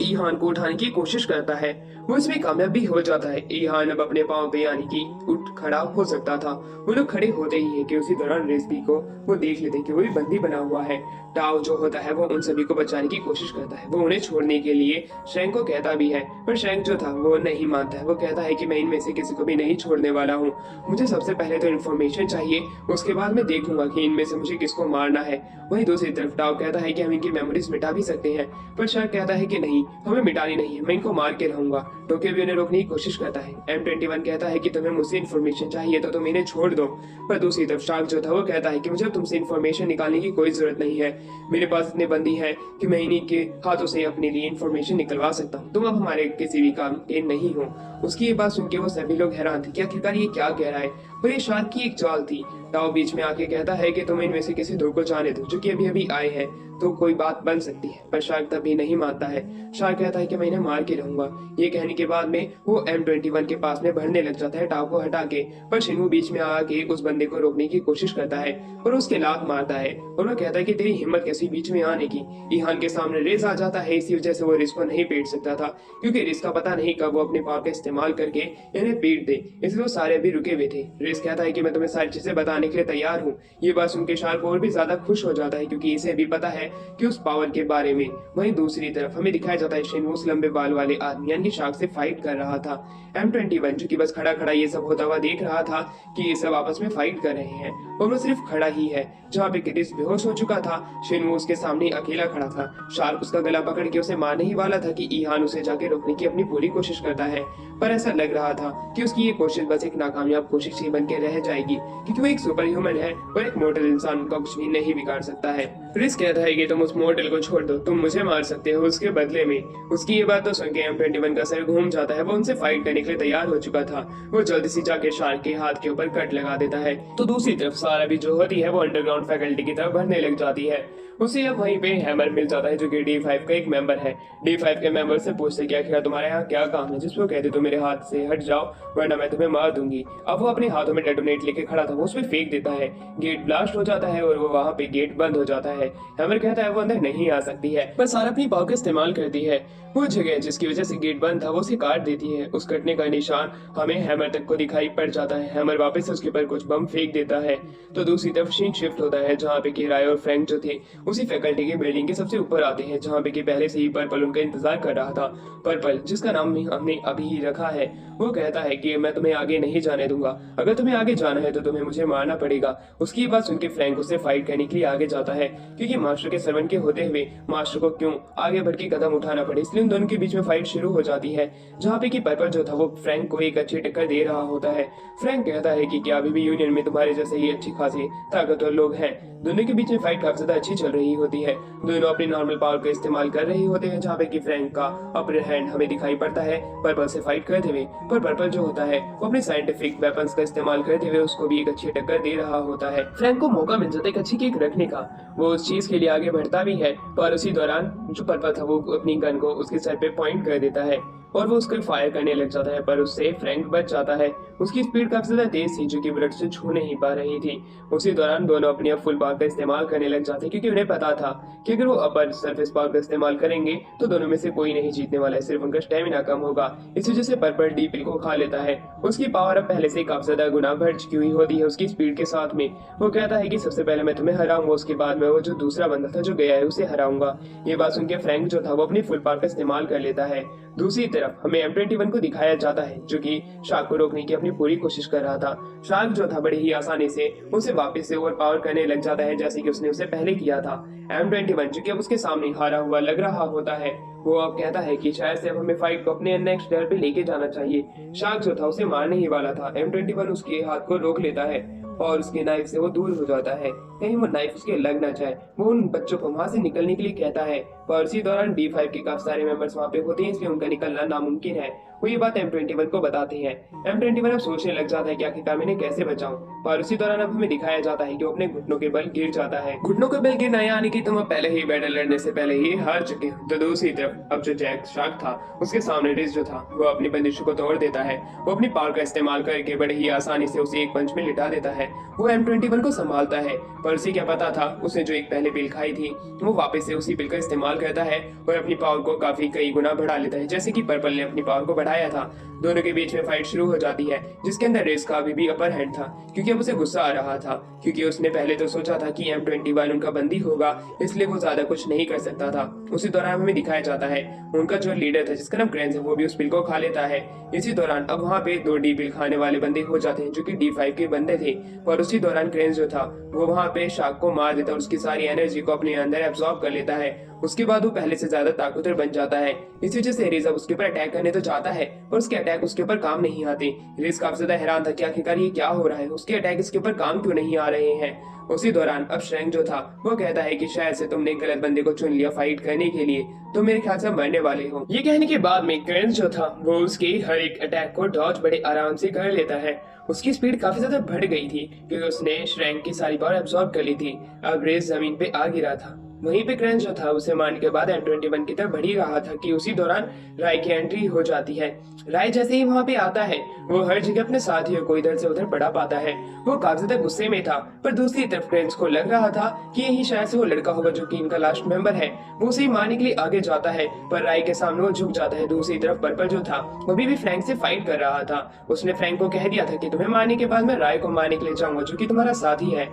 ईहान को उठाने की कोशिश करता है, वो इसमें कामयाब भी हो जाता है। ईहान अब अपने पाँव पे यानी कि उठ खड़ा हो सकता था। वो लोग खड़े होते ही है कि उसी दौरान रेसबी को वो देख लेते हैं कि वो भी बंदी बना हुआ है। टाओ जो होता है वो उन सभी को बचाने की कोशिश करता है। वो उन्हें छोड़ने के लिए शैंक को कहता भी है, पर शैंक जो था वो नहीं मानता है। वो कहता है कि मैं इनमें से किसी को भी नहीं छोड़ने वाला हूँ, मुझे सबसे पहले तो इन्फॉर्मेशन चाहिए, उसके बाद मैं देखूंगा कि इनमें से मुझे किसको मारना है। वहीं दूसरी तरफ टाओ कहता है कि हम इनकी मेमोरीज मिटा भी सकते हैं, पर शैंक कहता है कि नहीं, हमें मिटानी नहीं है, मैं इनको मार के रहूंगा। टोक्यो भी उन्हें रोकने की कोशिश करता है। M21 कहता है कि तुम्हें मुझसे इन्फॉर्मेशन चाहिए तो तुम इन्हें छोड़ दो, पर दूसरी तरफ शार्क जो था वो कहता है कि मुझे तुमसे इन्फॉर्मेशन निकालने की कोई जरूरत नहीं है, मेरे पास इतने बंदी हैं कि मैं इन्हीं के हाथों से अपने लिए इन्फॉर्मेशन निकलवा सकता हूँ। तुम अब हमारे किसी भी काम के नहीं हो। उसकी ये बात सुन के वो सभी लोग हैरान थे कि आखिरकार ये क्या कह रहा है, और ये शार्क की एक चाल थी। टाओ बीच में आके कहता है कि तुम इनमें से किसी दो को जाने दो, जो कि अभी अभी आए हैं, तो कोई बात बन सकती है। पर शार्क तभी नहीं मानता है। शार्क कहता है कि मैं इन्हें मार के रहूंगा। ये कहने के बाद में वो M21 के पास में बढ़ने लग जाता है टाओ को हटा के, पर शिनवू बीच में आके उस बंदे को रोकने की कोशिश करता है और उसके लात मारता है, और वो कहता है कि तेरी हिम्मत कैसी बीच में आने की। ईहान के सामने रिस आ जाता है, इसी वजह से वो रिस को नहीं पीट सकता था, क्योंकि रिस का पता नहीं कब वो अपने पावर का इस्तेमाल करके इन्हें पीट दे, इसलिए वो सारे अभी रुके हुए थे। रिस कहता है कि मैं तुम्हें सारी चीजें बताने के लिए तैयार हूँ। ये बात सुन के शार्क और भी ज्यादा खुश हो जाता है, क्योंकि इसे भी पता है कि उस पावर के बारे में। वहीं दूसरी तरफ हमें दिखाया जाता है शिनवू उस लंबे बाल वाले आदमी यानी कि शार्क से फाइट कर रहा था। M21 जो कि बस खड़ा खड़ा ये सब होता हुआ देख रहा था कि ये सब आपस में फाइट कर रहे हैं, और वो सिर्फ खड़ा ही है। जहाँ पे रिस बेहोश हो चुका था, शिनवू उसके सामने अकेला खड़ा था। शार्क उसका गला पकड़ के उसे मारने ही वाला था कि ईहान उसे जाके रोकने की अपनी पूरी कोशिश करता है, पर ऐसा लग रहा था कि उसकी ये कोशिश बस एक नाकामयाब कोशिश ही बन के रह जाएगी, क्योंकि वो एक सुपर ह्यूमन है और एक मोर्टल इंसान का कुछ भी नहीं बिगाड़ सकता है। रिस कहता है कि तुम उस मोर्टल को छोड़ दो, तुम मुझे मार सकते हो उसके बदले में। उसकी ये बात तो सुन के M21 का सर घूम जाता है। वो उनसे फाइट करने के लिए तैयार हो चुका था। वो जल्दी से जाके शार्क के हाथ के ऊपर कट लगा देता है। तो दूसरी तरफ सारा भी जो होती है वो अंडरग्राउंड फैकल्टी की तरफ बढ़ने लग जाती है। उसे अब वहीं पे हैमर मिल जाता है, जो कि D5 का एक मेंबर है। D5 के मेंबर से पूछते कि आखिर तुम्हारे यहाँ क्या काम है, जिसको कहते तो मेरे हाथ से हट जाओ वरना मैं तुम्हें मार दूंगी। अब वो अपने हाथों में डेटोनेट लेके खड़ा था, वो उसमें फेंक देता है, गेट ब्लास्ट हो जाता है और वो वहाँ पे गेट बंद हो जाता है। हैमर कहता है वो अंदर नहीं आ सकती है, पर सारा अपनी पावर का इस्तेमाल करती है। वो जगह जिसकी वजह से गेट बंद था वो उसे काट देती है। उस कटने का निशान हमें हैमर तक को दिखाई पड़ जाता है। हैमर वापस उसके ऊपर कुछ बम फेंक देता है। तो दूसरी तरफ सीन शिफ्ट होता है, जहाँ पे कि राय और फ्रैंक जो थे उसी फैकल्टी की बिल्डिंग के सबसे ऊपर आते हैं, जहाँ पे कि पहले से ही पर्पल उनका इंतजार कर रहा था। पर्पल, जिसका नाम हमने अभी ही रखा है, वो कहता है कि मैं तुम्हें आगे नहीं जाने दूंगा। अगर तुम्हें आगे जाना है तो तुम्हें मुझे मारना पड़ेगा। उसकी ये बात सुनकर फ्रैंक उससे फाइट करने के लिए आगे जाता है, क्योंकि मास्टर के सर्वेंट के होते हुए मास्टर को क्यों आगे बढ़ के कदम उठाना पड़े, इसलिए उन दोनों के बीच में फाइट शुरू हो जाती है, जहाँ पे कि पर्पल जो था वो फ्रैंक को एक अच्छी टक्कर दे रहा होता है। फ्रैंक कहता है कि क्या अभी भी यूनियन में तुम्हारे जैसे ही अच्छी खासी ताकतवर लोग हैं। दोनों के बीच में फाइट काफी ज्यादा अच्छी चल रही होती है। दोनों अपनी नॉर्मल पावर का इस्तेमाल कर रहे होते हैं, जहाँ पे कि फ्रैंक का अपर हैंड हमें दिखाई पड़ता है पर्पल से फाइट करते हुए। पर पर्पल जो होता है वो अपने साइंटिफिक वेपन्स का इस्तेमाल करते हुए उसको भी एक अच्छी टक्कर दे रहा होता है। फ्रैंक को मौका मिल जाता है एक अच्छी किक रखने का, वो उस चीज के लिए आगे बढ़ता भी है, पर उसी दौरान जो पर्पल था वो अपनी गन को उसके सर पे पॉइंट कर देता है और वो उसको फायर करने लग जाता है, पर उससे फ्रैंक बच जाता है। उसकी स्पीड काफी ज्यादा तेज थी, जो कि बुलेट से छू नहीं पा रही थी। उसी दौरान दोनों अपनी फुल पावर का इस्तेमाल करने लग जाते हैं, क्योंकि उन्हें पता था कि अगर वो अपर सरफेस पावर का इस्तेमाल करेंगे तो दोनों में से कोई नहीं जीतने वाला है, सिर्फ उनका स्टेमिना कम होगा। इस वजह से पर्पल डी पिल को खा लेता है। उसकी पावर अब पहले से काफी ज्यादा गुना बढ़ चुकी हुई होती है उसकी स्पीड के साथ में। वो कहता है कि सबसे पहले मैं तुम्हें हराऊंगा, उसके बाद में वो जो दूसरा बंदा था जो गया है उसे हराऊंगा। ये बात सुनकर फ्रैंक जो था वो अपनी फुल पावर का इस्तेमाल कर लेता है। दूसरी तरफ हमें M21 को दिखाया जाता है, जो कि शार्क को रोकने की अपनी पूरी कोशिश कर रहा था। शार्क जो था बड़ी ही आसानी से उसे वापस से ओवर पावर करने लग जाता है, जैसे कि उसने उसे पहले किया था। M21 जो कि अब उसके सामने हारा हुआ लग रहा होता है, वो अब कहता है कि शायद से अब हमें फाइट को अपने नेक्स्ट लेवल पे लेके जाना चाहिए। शार्क जो था उसे मारने ही वाला था। M21 उसके हाथ को रोक लेता है और उसके नाइफ से वो दूर हो जाता है, कहीं वो नाइफ उसके लग ना जाए। वो उन बच्चों को वहां से निकलने के लिए कहता है, पर उसी दौरान D5 के काफी सारे मेंबर्स वहां पे होते हैं, इसलिए उनका निकलना नामुमकिन है। वो ये बात M21 को बताते हैं। M21 अब सोचने लग जाता है कि आखिरकार मैं इन्हें कैसे बचाऊं, पर उसी दौरान अब हमें दिखाया जाता है कि वो अपने घुटनों के बल गिर जाता है। घुटनों के बल गिरना यानी कि तुम पहले ही बैटल लड़ने से पहले ही हार चुके हो। तो दूसरी तरफ अब जो जैक शार्क था उसके सामने रिज जो था वो अपनी बंदिशों को तोड़ देता है। वो अपनी पावर का इस्तेमाल करके बड़े ही आसानी से उसे एक पंच में लिटा देता है। वो M21 को संभालता है, पर उसे क्या पता था उसने जो एक पहले पिल खाई थी वो वापस से उसी पिल का इस्तेमाल करता है और अपनी पावर को काफी कई गुना बढ़ा लेता है, जैसे कि पर्पल ने अपनी पावर को बढ़ाया था। दोनों के बीच में फाइट शुरू हो जाती है, जिसके अंदर रेस का अभी भी अपर हैंड था, क्योंकि अब उसे गुस्सा आ रहा था, क्योंकि उसने पहले तो सोचा था कि M21 उनका बंदी होगा, इसलिए वो ज्यादा कुछ नहीं कर सकता था। उसी दौरान हमें दिखाया जाता है उनका जो लीडर था जिसका नाम क्रेंस है वो भी उस पिल को खा लेता है। इसी दौरान अब वहाँ पे 2 डी पिल खाने वाले बंदे हो जाते हैं, जो कि D5 के बंदे थे। और उसी दौरान क्रेंस जो था वो वहाँ पे शार्क को मार देता है और उसकी सारी एनर्जी को अपने अंदर एब्जॉर्ब कर लेता है। उसके बाद वो पहले से ज्यादा ताकतवर बन जाता है। इसी वजह से रेज अब उसके ऊपर अटैक करने तो जाता है, पर उसके अटैक उसके ऊपर काम नहीं आते। रेज काफी ज्यादा हैरान था कि आखिरकार ये क्या हो रहा है, उसके अटैक इसके ऊपर काम क्यों नहीं आ रहे हैं। उसी दौरान अब श्रैंक जो था वो कहता है कि शायद से तुमने गलत बंदे को चुन लिया फाइट करने के लिए, तो मेरे ख्याल से मरने वाले हो। ये कहने के बाद में क्रेंस जो था वो उसके हर एक अटैक को डॉज बड़े आराम से कर लेता है। उसकी स्पीड काफी ज्यादा बढ़ गई थी, क्योंकि उसने श्रैंक की सारी पावर एब्जॉर्ब कर ली थी। अब रेस जमीन पे आ गिरा था। वहीं पे क्रेंस जो था उसे मारने के बाद M21 की तरफ बढ़ ही रहा था कि उसी दौरान राय की एंट्री हो जाती है। राय जैसे ही वहां पे आता है वो हर जगह अपने साथियों को इधर से उधर बढ़ा पाता है। वो काफी ज्यादा गुस्से में था, पर दूसरी तरफ क्रेंस को लग रहा था कि यही शायद से वो लड़का होगा जो कि इनका लास्ट मेंबर है। वो उसे मारने के लिए आगे जाता है, पर राय के सामने वो झुक जाता है। दूसरी तरफ पर्पल जो था वो भी फ्रैंक से फाइट कर रहा था। उसने फ्रैंक को कह दिया था कि तुम्हें मारने के बाद मैं राय को मारने के लिए जाऊंगा, जो कि तुम्हारा साथी है।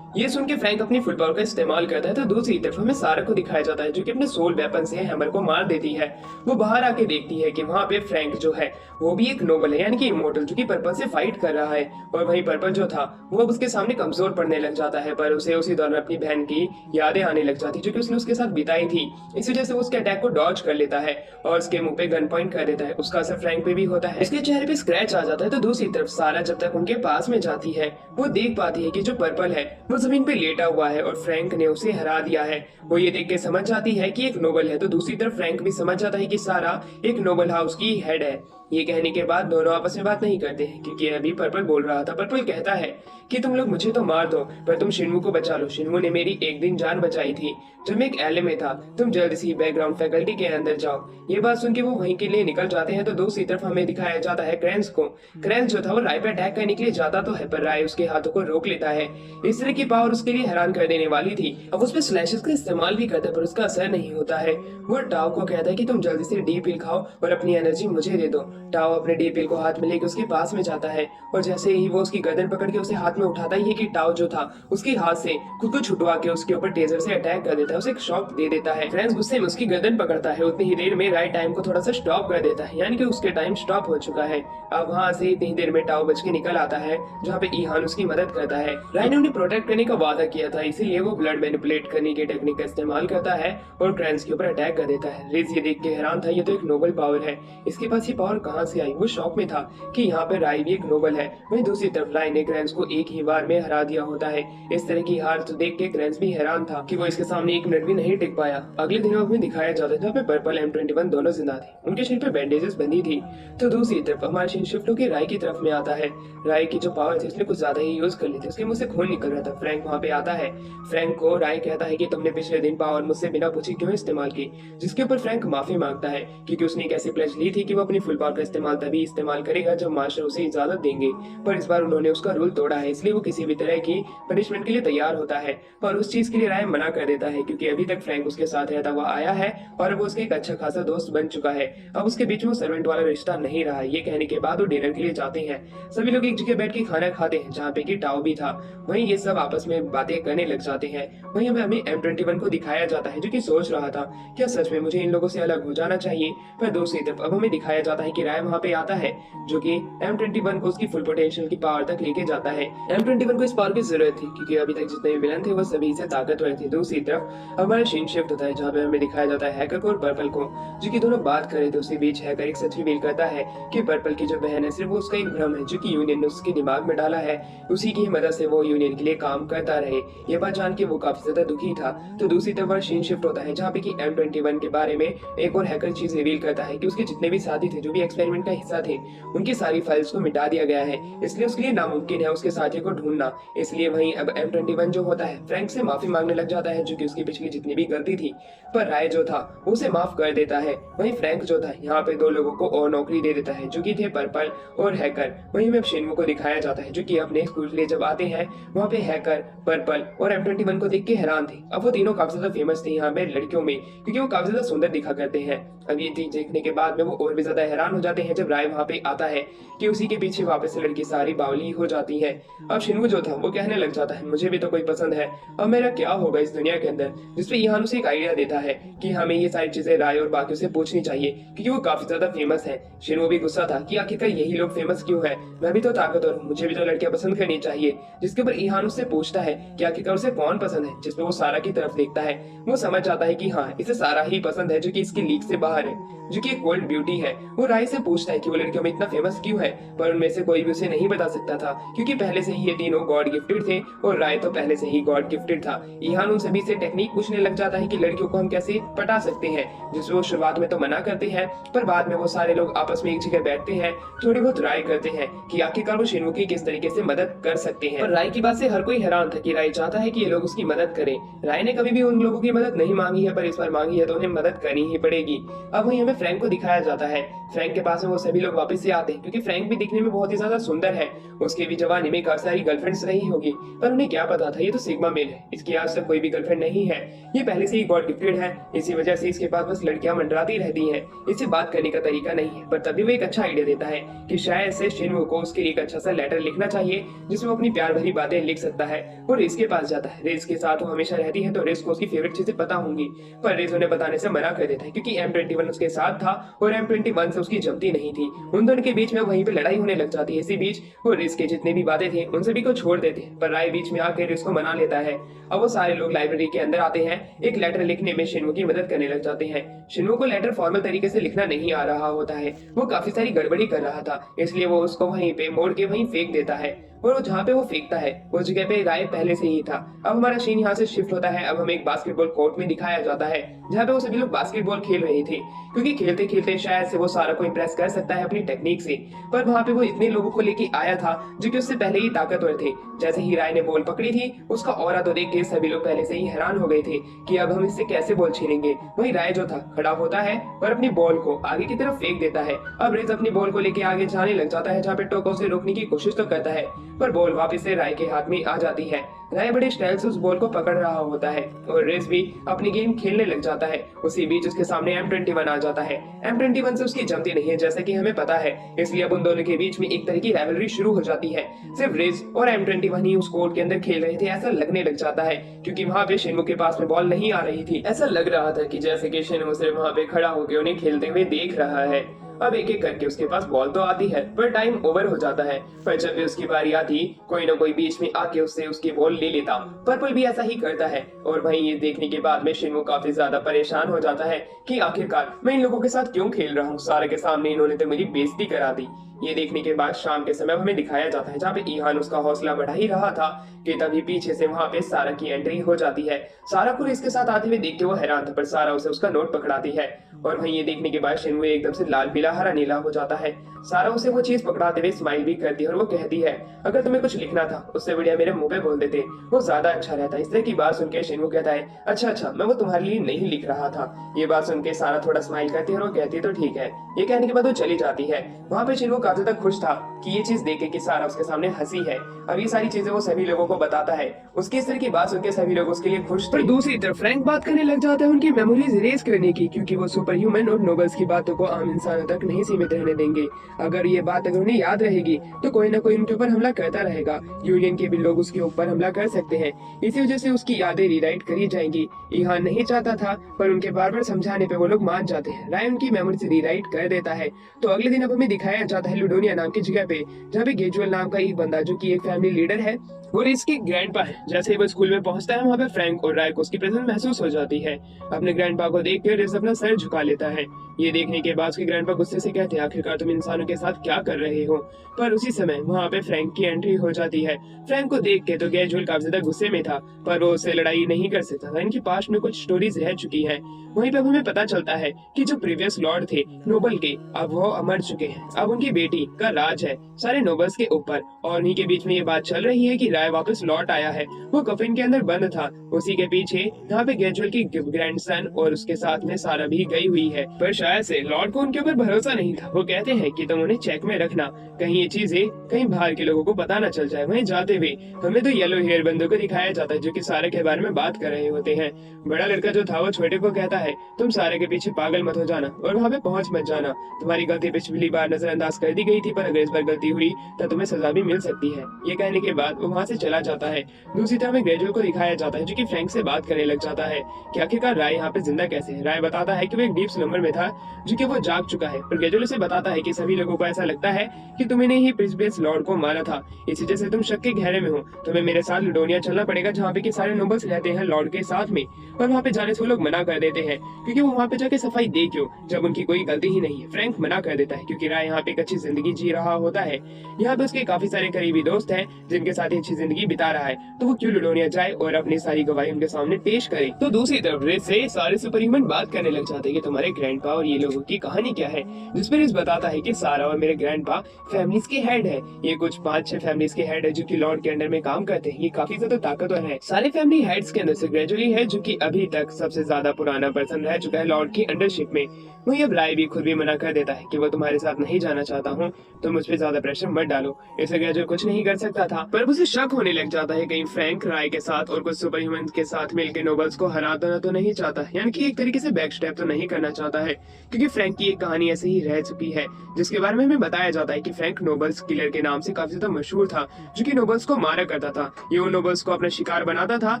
ये सुन के फ्रैंक अपनी फुल पावर का इस्तेमाल करता है, तो दूसरी तरफ हमें सारा को दिखाया जाता है, जो कि अपने सोल वेपन से हैमर को मार देती है। वो बाहर आके देखती है कि वहाँ पे फ्रैंक जो है वो भी एक नोबल है, यानी कि इमोर्टल, जो कि पर्पल से फाइट कर रहा है। और वहीं पर्पल जो था वो अब उसके सामने कमजोर पड़ने लग जाता है, पर उसे उसी दौरान अपनी बहन की यादें आने लग जाती, जो कि उसने उसके साथ बिताई थी। इस वजह से उसके अटैक को डॉज कर लेता है और उसके मुंह पे गन पॉइंट कर देता है। उसका असर फ्रैंक पे भी होता है, उसके चेहरे पे स्क्रैच आ जाता है। तो दूसरी तरफ सारा जब तक उनके पास में जाती है वो देख पाती है कि जो पर्पल है वो जमीन पे लेटा हुआ है और फ्रैंक ने उसे हरा दिया है। वो ये देख के समझ जाती है कि एक नोबल है, तो दूसरी तरफ फ्रैंक भी समझ जाता है कि सारा एक नोबल हाउस की हेड है। ये कहने के बाद दोनों आपस में बात नहीं करते हैं, क्योंकि अभी पर्पल बोल रहा था। पर्पल कहता है कि तुम लोग मुझे तो मार दो, पर तुम शिन्मू को बचा लो। शिन्मू ने मेरी एक दिन जान बचाई थी जब मैं एक एले में था। तुम जल्द से बैकग्राउंड फैकल्टी के अंदर जाओ। ये बात सुन के वो वहीं के लिए निकल जाते हैं। तो दूसरी तरफ हमें दिखाया जाता है क्रेंस को। क्रेंस जो था वो राय पे अटैक करने के लिए जाता तो है, पर राय उसके हाथों को रोक लेता है। इस तरह की पावर उसके लिए हैरान कर देने वाली थी। अब उस पर स्लैशेस का इस्तेमाल भी करता है, पर उसका असर नहीं होता है। वो टाओ को कहता है कि तुम जल्दी से डी पिल खाओ और अपनी एनर्जी मुझे दे दो। टाओ अपने डीपीएल को हाथ में लेकर उसके पास में जाता है और जैसे ही वो उसकी गर्दन पकड़ के उसे हाथ में उठाता ही है कि टाओ जो था उसके हाथ से खुद को छुटवा के उसके ऊपर टेजर से अटैक कर देता है, उसे एक शॉक दे देता है। फ्रेंड्स गुस्से में उसकी गर्दन पकड़ता है, उतनी ही देर में राय टाइम को थोड़ा सा स्टॉप कर देता है, यानी कि उसके टाइम स्टॉप हो चुका है। अब वहाँ से इतनी देर में टाओ बच के निकल आता है जहाँ पे ईहान उसकी मदद करता है। राय ने उन्हें प्रोटेक्ट करने का वादा किया था, इसीलिए वो ब्लड मैनिपुलेट करने की टेक्निक का इस्तेमाल करता है और क्रैंस के ऊपर अटैक कर देता है। रिज ये देख के हैरान था, ये तो एक नोबल पावर है, इसके पास ये पावर कहाँ से आई। वो शॉक में था कि यहाँ पे राय भी एक नोबल है। वहीं दूसरी तरफ राय ने क्रैंस को एक ही बार में हरा दिया होता है। इस तरह की हार तो देख के क्रैंस भी हैरान था कि वो इसके सामने एक मिनट भी नहीं टिक पाया। अगले दिनों में दिखाया जाता है जहाँ पे पर्पल M21 दोनों जिंदा थे, उनके शरीर पे बैंडेजेस बंधी थी। तो दूसरी तरफ हमारा सीन शिफ्ट होकर राय की तरफ में आता है। राय की जो पावर थी उसने कुछ ज्यादा ही यूज कर ली थी, उसके मुंह से खून निकल रहा था। फ्रैंक वहाँ पे आता है। फ्रैंक को राय कहता है कि तुमने पिछले दिन पावर मुझसे बिना पूछे क्यों इस्तेमाल की, जिसके ऊपर फ्रैंक माफी मांगता है क्योंकि उसने एक ऐसी प्लेज ली थी कि वो अपनी फुल पावर का इस्तेमाल तभी इस्तेमाल करेगा जब मास्टर उसे इजाजत देंगे। पर इस बार उन्होंने उसका रूल तोड़ा है, इसलिए वो किसी भी तरह की पनिशमेंट के लिए तैयार होता है। पर उस चीज के लिए राय मना कर देता है क्योंकि अभी तक फ्रैंक उसके साथ रहता हुआ आया है और वो उसका एक अच्छा खासा दोस्त बन चुका है। अब उसके बीच में सर्वेंट वाला रिश्ता नहीं रहा। ये कहने के बाद वो डिनर के लिए जाते हैं। सभी लोग एक जगह बैठ के खाना खाते हैं जहाँ पे कि टाओ भी था। वहीं ये सब आपस में बातें करने लग जाते हैं। वहीं हमें M21 को दिखाया जाता है जो कि सोच रहा था क्या सच में मुझे इन लोगों से अलग हो जाना चाहिए। पर दूसरी तरफ अब हमें दिखाया जाता है कि राय वहाँ पे आता है जो कि M21 को उसकी फुल पोटेंशियल की पावर तक लेके जाता है। M21 को इस पावर की जरूरत थी क्योंकि अभी तक जितने भी विलन थे वो सभी से ताकतवर थे। दूसरी तरफ हमारा सीन शिफ्ट होता है जहाँ पे हमें दिखाया जाता है हैकर को और पर्पल को, जो कि दोनों बात कर रहे थे। उसी बीच हैकर एक सच रिवील करता है कि पर्पल की जो बहन है सिर्फ वो उसका एक भ्रम है जो कि यूनियन ने उसके दिमाग में डाला है, उसी की मदद से वो यूनियन के लिए काम करता रहे। ये बात जान के वो काफी ज्यादा दुखी था। तो दूसरी तरफ सीन शिफ्ट होता है जहाँ पे कि M21 के बारे में एक और हैकर चीज रिवील करता है कि उसके जितने भी साथी थे जो भी एक्सपेरिमेंट का हिस्सा थे उनकी सारी फाइल्स को मिटा दिया गया है, इसलिए उसके लिए नामुमकिन है उसके साथी को ढूंढना। इसलिए वहीं अब M21 जो होता है फ्रैंक से माफी मांगने लग जाता है जो कि उसकी पिछली जितनी भी गलती थी। पर राय जो था उसे माफ कर देता है। वहीं फ्रैंक जो था यहाँ पे दो लोगों को और नौकरी दे देता है जो कि थे पर्पल और हैकर। वहीं में शिन्वू को दिखाया जाता है जो कि अपने स्कूल के लिए जब आते हैं वहाँ पे हैकर, पर्पल और M21 को देख के हैरान थे। अब वो तीनों काफी ज्यादा फेमस थे यहाँ पे लड़कियों में क्योंकि वो काफी ज्यादा सुंदर दिखा करते हैं। अब ये चीज देखने के बाद में वो और भी ज्यादा हैरान हो जाते हैं जब राय वहाँ पे आता है कि उसी के पीछे वापस से लड़की सारी बावली हो जाती है। अब शिन्वू जो था वो कहने लग जाता है मुझे भी तो कोई पसंद है, अब मेरा क्या होगा इस दुनिया के अंदर। जिसपे ईहान उसे एक आइडिया देता है कि हमें ये सारी चीजें राय और बाकियों से पूछनी चाहिए क्योंकि वो काफी ज्यादा फेमस है। शिन्वू भी गुस्सा था कि आखिरकार यही लोग फेमस क्यों है, मैं भी तो ताकतवर हूँ, मुझे भी तो लड़कियां पसंद करनी चाहिए। जिसके ऊपर ईहान उससे पूछता है कि आखिरकार उसे कौन पसंद है, जिसपे वो सारा की तरफ देखता है। वो समझ जाता है कि हाँ इसे सारा ही पसंद है जो कि इसकी लीग से बाहर है, जो कि एक गोल्ड ब्यूटी है। वो राय से पूछता है कि वो लड़कियों में इतना फेमस क्यों है, पर उनमें से कोई भी उसे नहीं बता सकता था क्योंकि पहले से ही ये तीनों गॉड गिफ्टेड थे और राय तो पहले से ही गॉड गिफ्टेड था। ईहान उन सभी से टेक्निक पूछने लग जाता है कि लड़कियों को हम कैसे पटा सकते हैं, जिसमें वो शुरुआत में तो मना करते हैं पर बाद में वो सारे लोग आपस में एक जगह बैठते हैं, थोड़ी बहुत राय करते हैं कि आखिरकार वो शिन्वू की किस तरीके से मदद कर सकते हैं। पर राय की बात से हर कोई हैरान था कि राय चाहता है कि ये लोग उसकी मदद करें। राय ने कभी भी उन लोगों की मदद नहीं मांगी है पर इस बार मांगी है तो उन्हें मदद करनी ही पड़ेगी। अब वहीं हमें फ्रैंक को दिखाया जाता है। फ्रैंक के पास में वो सभी लोग वापस से आते हैं क्योंकि फ्रैंक भी दिखने में बहुत ही ज्यादा सुंदर है। उसके भी जवानी में काफी सारी गर्लफ्रेंड्स रही होगी पर उन्हें क्या पता था ये तो सिग्मा मेल है, इसकी आज तक कोई भी गर्लफ्रेंड नहीं है, ये पहले से ही गॉड गिफ्टेड है, इसी वजह से इसके पास बस लड़कियां मंडराती रहती हैं, इससे बात करने का तरीका नहीं है। पर तभी वो एक अच्छा आइडिया देता है कि शायद से शिन्वू को उसके लिए एक अच्छा सा लेटर लिखना चाहिए जिसमें अपनी प्यार भरी बातें लिख सकता है। वो रिज के पास जाता है। रिज के साथ वो हमेशा रहती है तो रिज को उसकी फेवरेट चीजें पता होंगी, पर रिज उन्हें बताने से मना कर देता है क्योंकि M21 उसके साथ था और M21 से उसकी जमती नहीं थी। उन दोनों के बीच में वहीं पे लड़ाई होने लग जाती है। इसी बीच वो रिज के जितने भी बातें थे उन सभी को छोड़ देते हैं पर राय बीच में आकर रिज को मना लेता है। अब वो सारे लोग लाइब्रेरी के अंदर आते हैं, एक लेटर लिखने में शिन्वू की मदद करने लग जाते हैं। शिन्वू को लेटर फॉर्मल तरीके से लिखना नहीं आ रहा होता है, वो काफी सारी गड़बड़ी कर रहा था, इसलिए वो उसको वहीं पे मोड़ के वहीं फेंक देता है और वो जहाँ पे वो फेंकता है उस जगह पे राय पहले से ही था। अब हमारा सीन यहाँ से शिफ्ट होता है। अब हमें एक बास्केटबॉल कोर्ट में दिखाया जाता है जहाँ पे वो सभी लोग बास्केटबॉल खेल रहे थे क्योंकि खेलते खेलते शायद से वो सारा को इम्प्रेस कर सकता है अपनी टेक्निक से। पर वहाँ पे वो इतने लोगों को लेके आया था जो कि उससे पहले ही ताकतवर थे। जैसे ही राय ने बॉल पकड़ी थी उसका ऑरा तो देख के सभी लोग पहले से ही हैरान हो गए थे कि अब हम इससे कैसे बॉल छीनेंगे। वही राय जो था खड़ा होता है और अपनी बॉल को आगे की तरफ फेंक देता है। अब रिज अपनी बॉल को लेके आगे जाने लग जाता है जहाँ पे टोको उसे रोकने की कोशिश तो करता है पर बॉल वापस से राय के हाथ में आ जाती है। राय बड़े स्टाइल से उस बॉल को पकड़ रहा होता है और रेस भी अपनी गेम खेलने लग जाता है। उसी बीच उसके सामने M21 आ जाता है। M21 से उसकी जमती नहीं है जैसा कि हमें पता है, इसलिए अब उन दोनों के बीच में एक तरह की राइवलरी शुरू हो जाती है। सिर्फ रेस और M21 ही उस कोर्ट के अंदर खेल रहे थे ऐसा लगने लग जाता है, क्योंकि वहाँ पे शिन्मु के पास में बॉल नहीं आ रही थी। ऐसा लग रहा था कि जैसे कि शिन्मु सिर्फ वहाँ पे खड़ा होकर उन्हें खेलते हुए देख रहा है। अब एक एक करके उसके पास बॉल तो आती है पर टाइम ओवर हो जाता है। पर जब भी उसकी बारी आती कोई ना कोई बीच में आके उससे उसकी बॉल ले लेता। पर्पल भी ऐसा ही करता है और वहीं ये देखने के बाद में शिन्मु काफी ज्यादा परेशान हो जाता है कि आखिरकार मैं इन लोगों के साथ क्यों खेल रहा हूँ। सारे के सामने इन्होंने तो मेरी बेइज्जती करा दी। ये देखने के बाद शाम के समय हमें दिखाया जाता है जहाँ पे ईहान उसका हौसला बढ़ा ही रहा था कि तभी पीछे से वहाँ पे सारा की एंट्री हो जाती है। सारा को इसके साथ आते हुए देख के वो हैरान था, पर सारा उसे उसका नोट पकड़ाती है और वहीं ये देखने के बाद शिन्मु एकदम से लाल पीला हरा नीला हो जाता है। सारा उसे वो चीज पकड़ाते हुए स्माइल भी करती है और वो कहती है अगर तुम्हें कुछ लिखना था उससे बढ़िया मेरे मुंह पे बोल देते, वो ज्यादा अच्छा रहता। इस तरह की बात सुनकर शिन्मु कहता है अच्छा मैं वो तुम्हारे लिए नहीं लिख रहा था। ये बात सुनकर सारा थोड़ा स्माइल करती है और वो कहती है तो ठीक है। ये कहने के बाद वो चली जाती है। वहाँ पे शिन्मु काफी तक खुश था कि ये चीज देखे कि सारा उसके सामने हंसी है। अब ये सारी चीजें वो सभी लोगों को बताता है। उसकी इस तरह की बात सुनकर सभी लोग उसके लिए खुश थे। दूसरी तरफ फ्रैंक बात करने लग जाता है उनकी मेमोरीज इरेज करने की, क्योंकि वो सुपर ह्यूमन और नोबल्स की बातों को आम इंसानों तक नहीं सीमित रहने देंगे। अगर ये बात अगर उन्हें याद रहेगी तो कोई ना कोई उनके ऊपर हमला करता रहेगा। यूनियन के भी लोग उसके ऊपर हमला कर सकते हैं। इसी वजह से उसकी यादें रीराइट करी जाएंगी। ईहान नहीं चाहता था पर उनके बार बार समझाने पे वो लोग मान जाते हैं। राय उनकी मेमोरीज रीराइट कर देता है। तो अगले दिन अब हमें दिखाया जाता है लुडोनिया नाम की जगह पे, जहाँ पे गेजुअल नाम का एक बंदा जो कि एक फैमिली लीडर है वो इसके ग्रैंडपा है। जैसे ही वो स्कूल में पहुंचता है वहाँ पे फ्रैंक और राय को उसकी प्रेजेंस महसूस हो जाती है। अपने ग्रैंडपा को देख कर रिस अपना सर झुका लेता है। ये देखने के बाद उसके ग्रैंडपा गुस्से से कहते हैं आखिरकार तुम इंसानों के साथ क्या कर रहे हो। पर उसी समय वहाँ पे फ्रैंक की एंट्री हो जाती है। फ्रैंक को देख के तो गेजुअल काफी ज्यादा गुस्से में था पर वो उससे लड़ाई नहीं कर सकता था। इनके पास में कुछ स्टोरीज रह चुकी है। वहीं पे हमें पता चलता है कि जो प्रीवियस लॉर्ड थे नोबल के अब वो मर चुके हैं। अब उनकी बेटी का राज है सारे नोबल्स के ऊपर। और उन्हीं के बीच में ये बात चल रही है कि राय वापस लौट आया है। वो कफिन के अंदर बंद था। उसी के पीछे यहाँ पे गेजुअल की ग्रैंडसन और उसके साथ में सारा भी गई हुई है। पर शायद से लॉर्ड को उनके ऊपर भरोसा नहीं था। वो कहते हैं कि तुम उन्हें चेक में रखना, कहीं ये चीजें कहीं बाहर के लोगों को पता न चल जाए। वहीं जाते हुए हमें तो येलो हेयर बंदों को दिखाया जाता है जो कि सारे के बारे में बात कर रहे होते हैं। बड़ा लड़का जो था वो छोटे को कहता है तुम सारे के पीछे पागल मत हो जाना और वहाँ पे पहुँच मत जाना। तुम्हारी गलती पिछली बार नजरअंदाज कर दी गई थी पर अगर इस बार गलती हुई तो तुम्हें सजा भी मिल सकती है। ये कहने के बाद वो वहाँ से चला जाता है। दूसरी तरफ ग्रेजुअल को दिखाया जाता है जो कि फ्रैंक से बात करने लग जाता है कि आखिरकार राय यहाँ पे जिंदा कैसे है। राय बताता है कि वो एक डीप स्लम्बर में था जो कि वो जाग चुका है। पर ग्रेजुअल उसे बताता है कि सभी लोगों को ऐसा लगता है कि तुमने ही प्रिंसिपल लॉर्ड को मारा था, इसी वजह से तुम शक के घेरे में हो। तुम्हें मेरे साथ लुडोनिया चलना पड़ेगा जहाँ पे कि सारे नोबल्स रहते हैं लॉर्ड के साथ में। पर वहाँ पे जाने से वो लोग मना कर देते हैं क्योंकि वो वहाँ पे जाके सफाई दे क्यों जब उनकी कोई गलती ही नहीं है। फ्रैंक मना कर देता है क्योंकि राय यहाँ पे एक अच्छी जिंदगी जी रहा होता है। यहाँ पे उसके काफी सारे करीबी दोस्त हैं जिनके साथ अच्छी जिंदगी बिता रहा है, तो वो क्यों लुडोनिया जाए और अपनी सारी गवाही उनके सामने पेश करे। तो दूसरी तरफ रेस से सारे सुपर ह्यूमन बात करने लग जाते हैं कि तुम्हारे ग्रैंडपा और ये लोगों की कहानी क्या है। जिस पर रेस बताता है कि सारा और मेरे ग्रैंडपा फैमिलीज के हेड है। ये कुछ 5-6 फैमिलीज के हेड है जो कि लॉर्ड के अंडर में काम करते हैं। ये काफी ज्यादा ताकतवर है। सारे फैमिली हेड्स के अंदर से ग्रेजुअली है जो कि अभी तक सबसे ज्यादा पुराना पर्सन रह चुका है लॉर्ड की अंडरशिप में। वही अब राय भी खुद भी मना कर देता है कि वो तुम्हारे साथ नहीं जाना चाहता हूँ, तुम मुझ पे ज्यादा प्रेशर मत डालो। इसे ग्रेजुअल कुछ नहीं कर सकता था पर उसे शक होने लग जाता है कहीं फ्रैंक राय के साथ और कुछ सुपर ह्यूमन के साथ मिलकर नोबल्स को हरा देना तो नहीं चाहता, यानी कि एक तरीके से बैक स्टेप तो नहीं करना चाहता है। क्योंकि फ्रैंक की एक कहानी ऐसे ही रह चुकी है जिसके बारे में हमें बताया जाता है कि फ्रैंक नोबल्स किलर के नाम से काफी ज्यादा मशहूर था जो कि नोबल्स को मारा करता था। ये उन नोबल्स को अपना शिकार बनाता था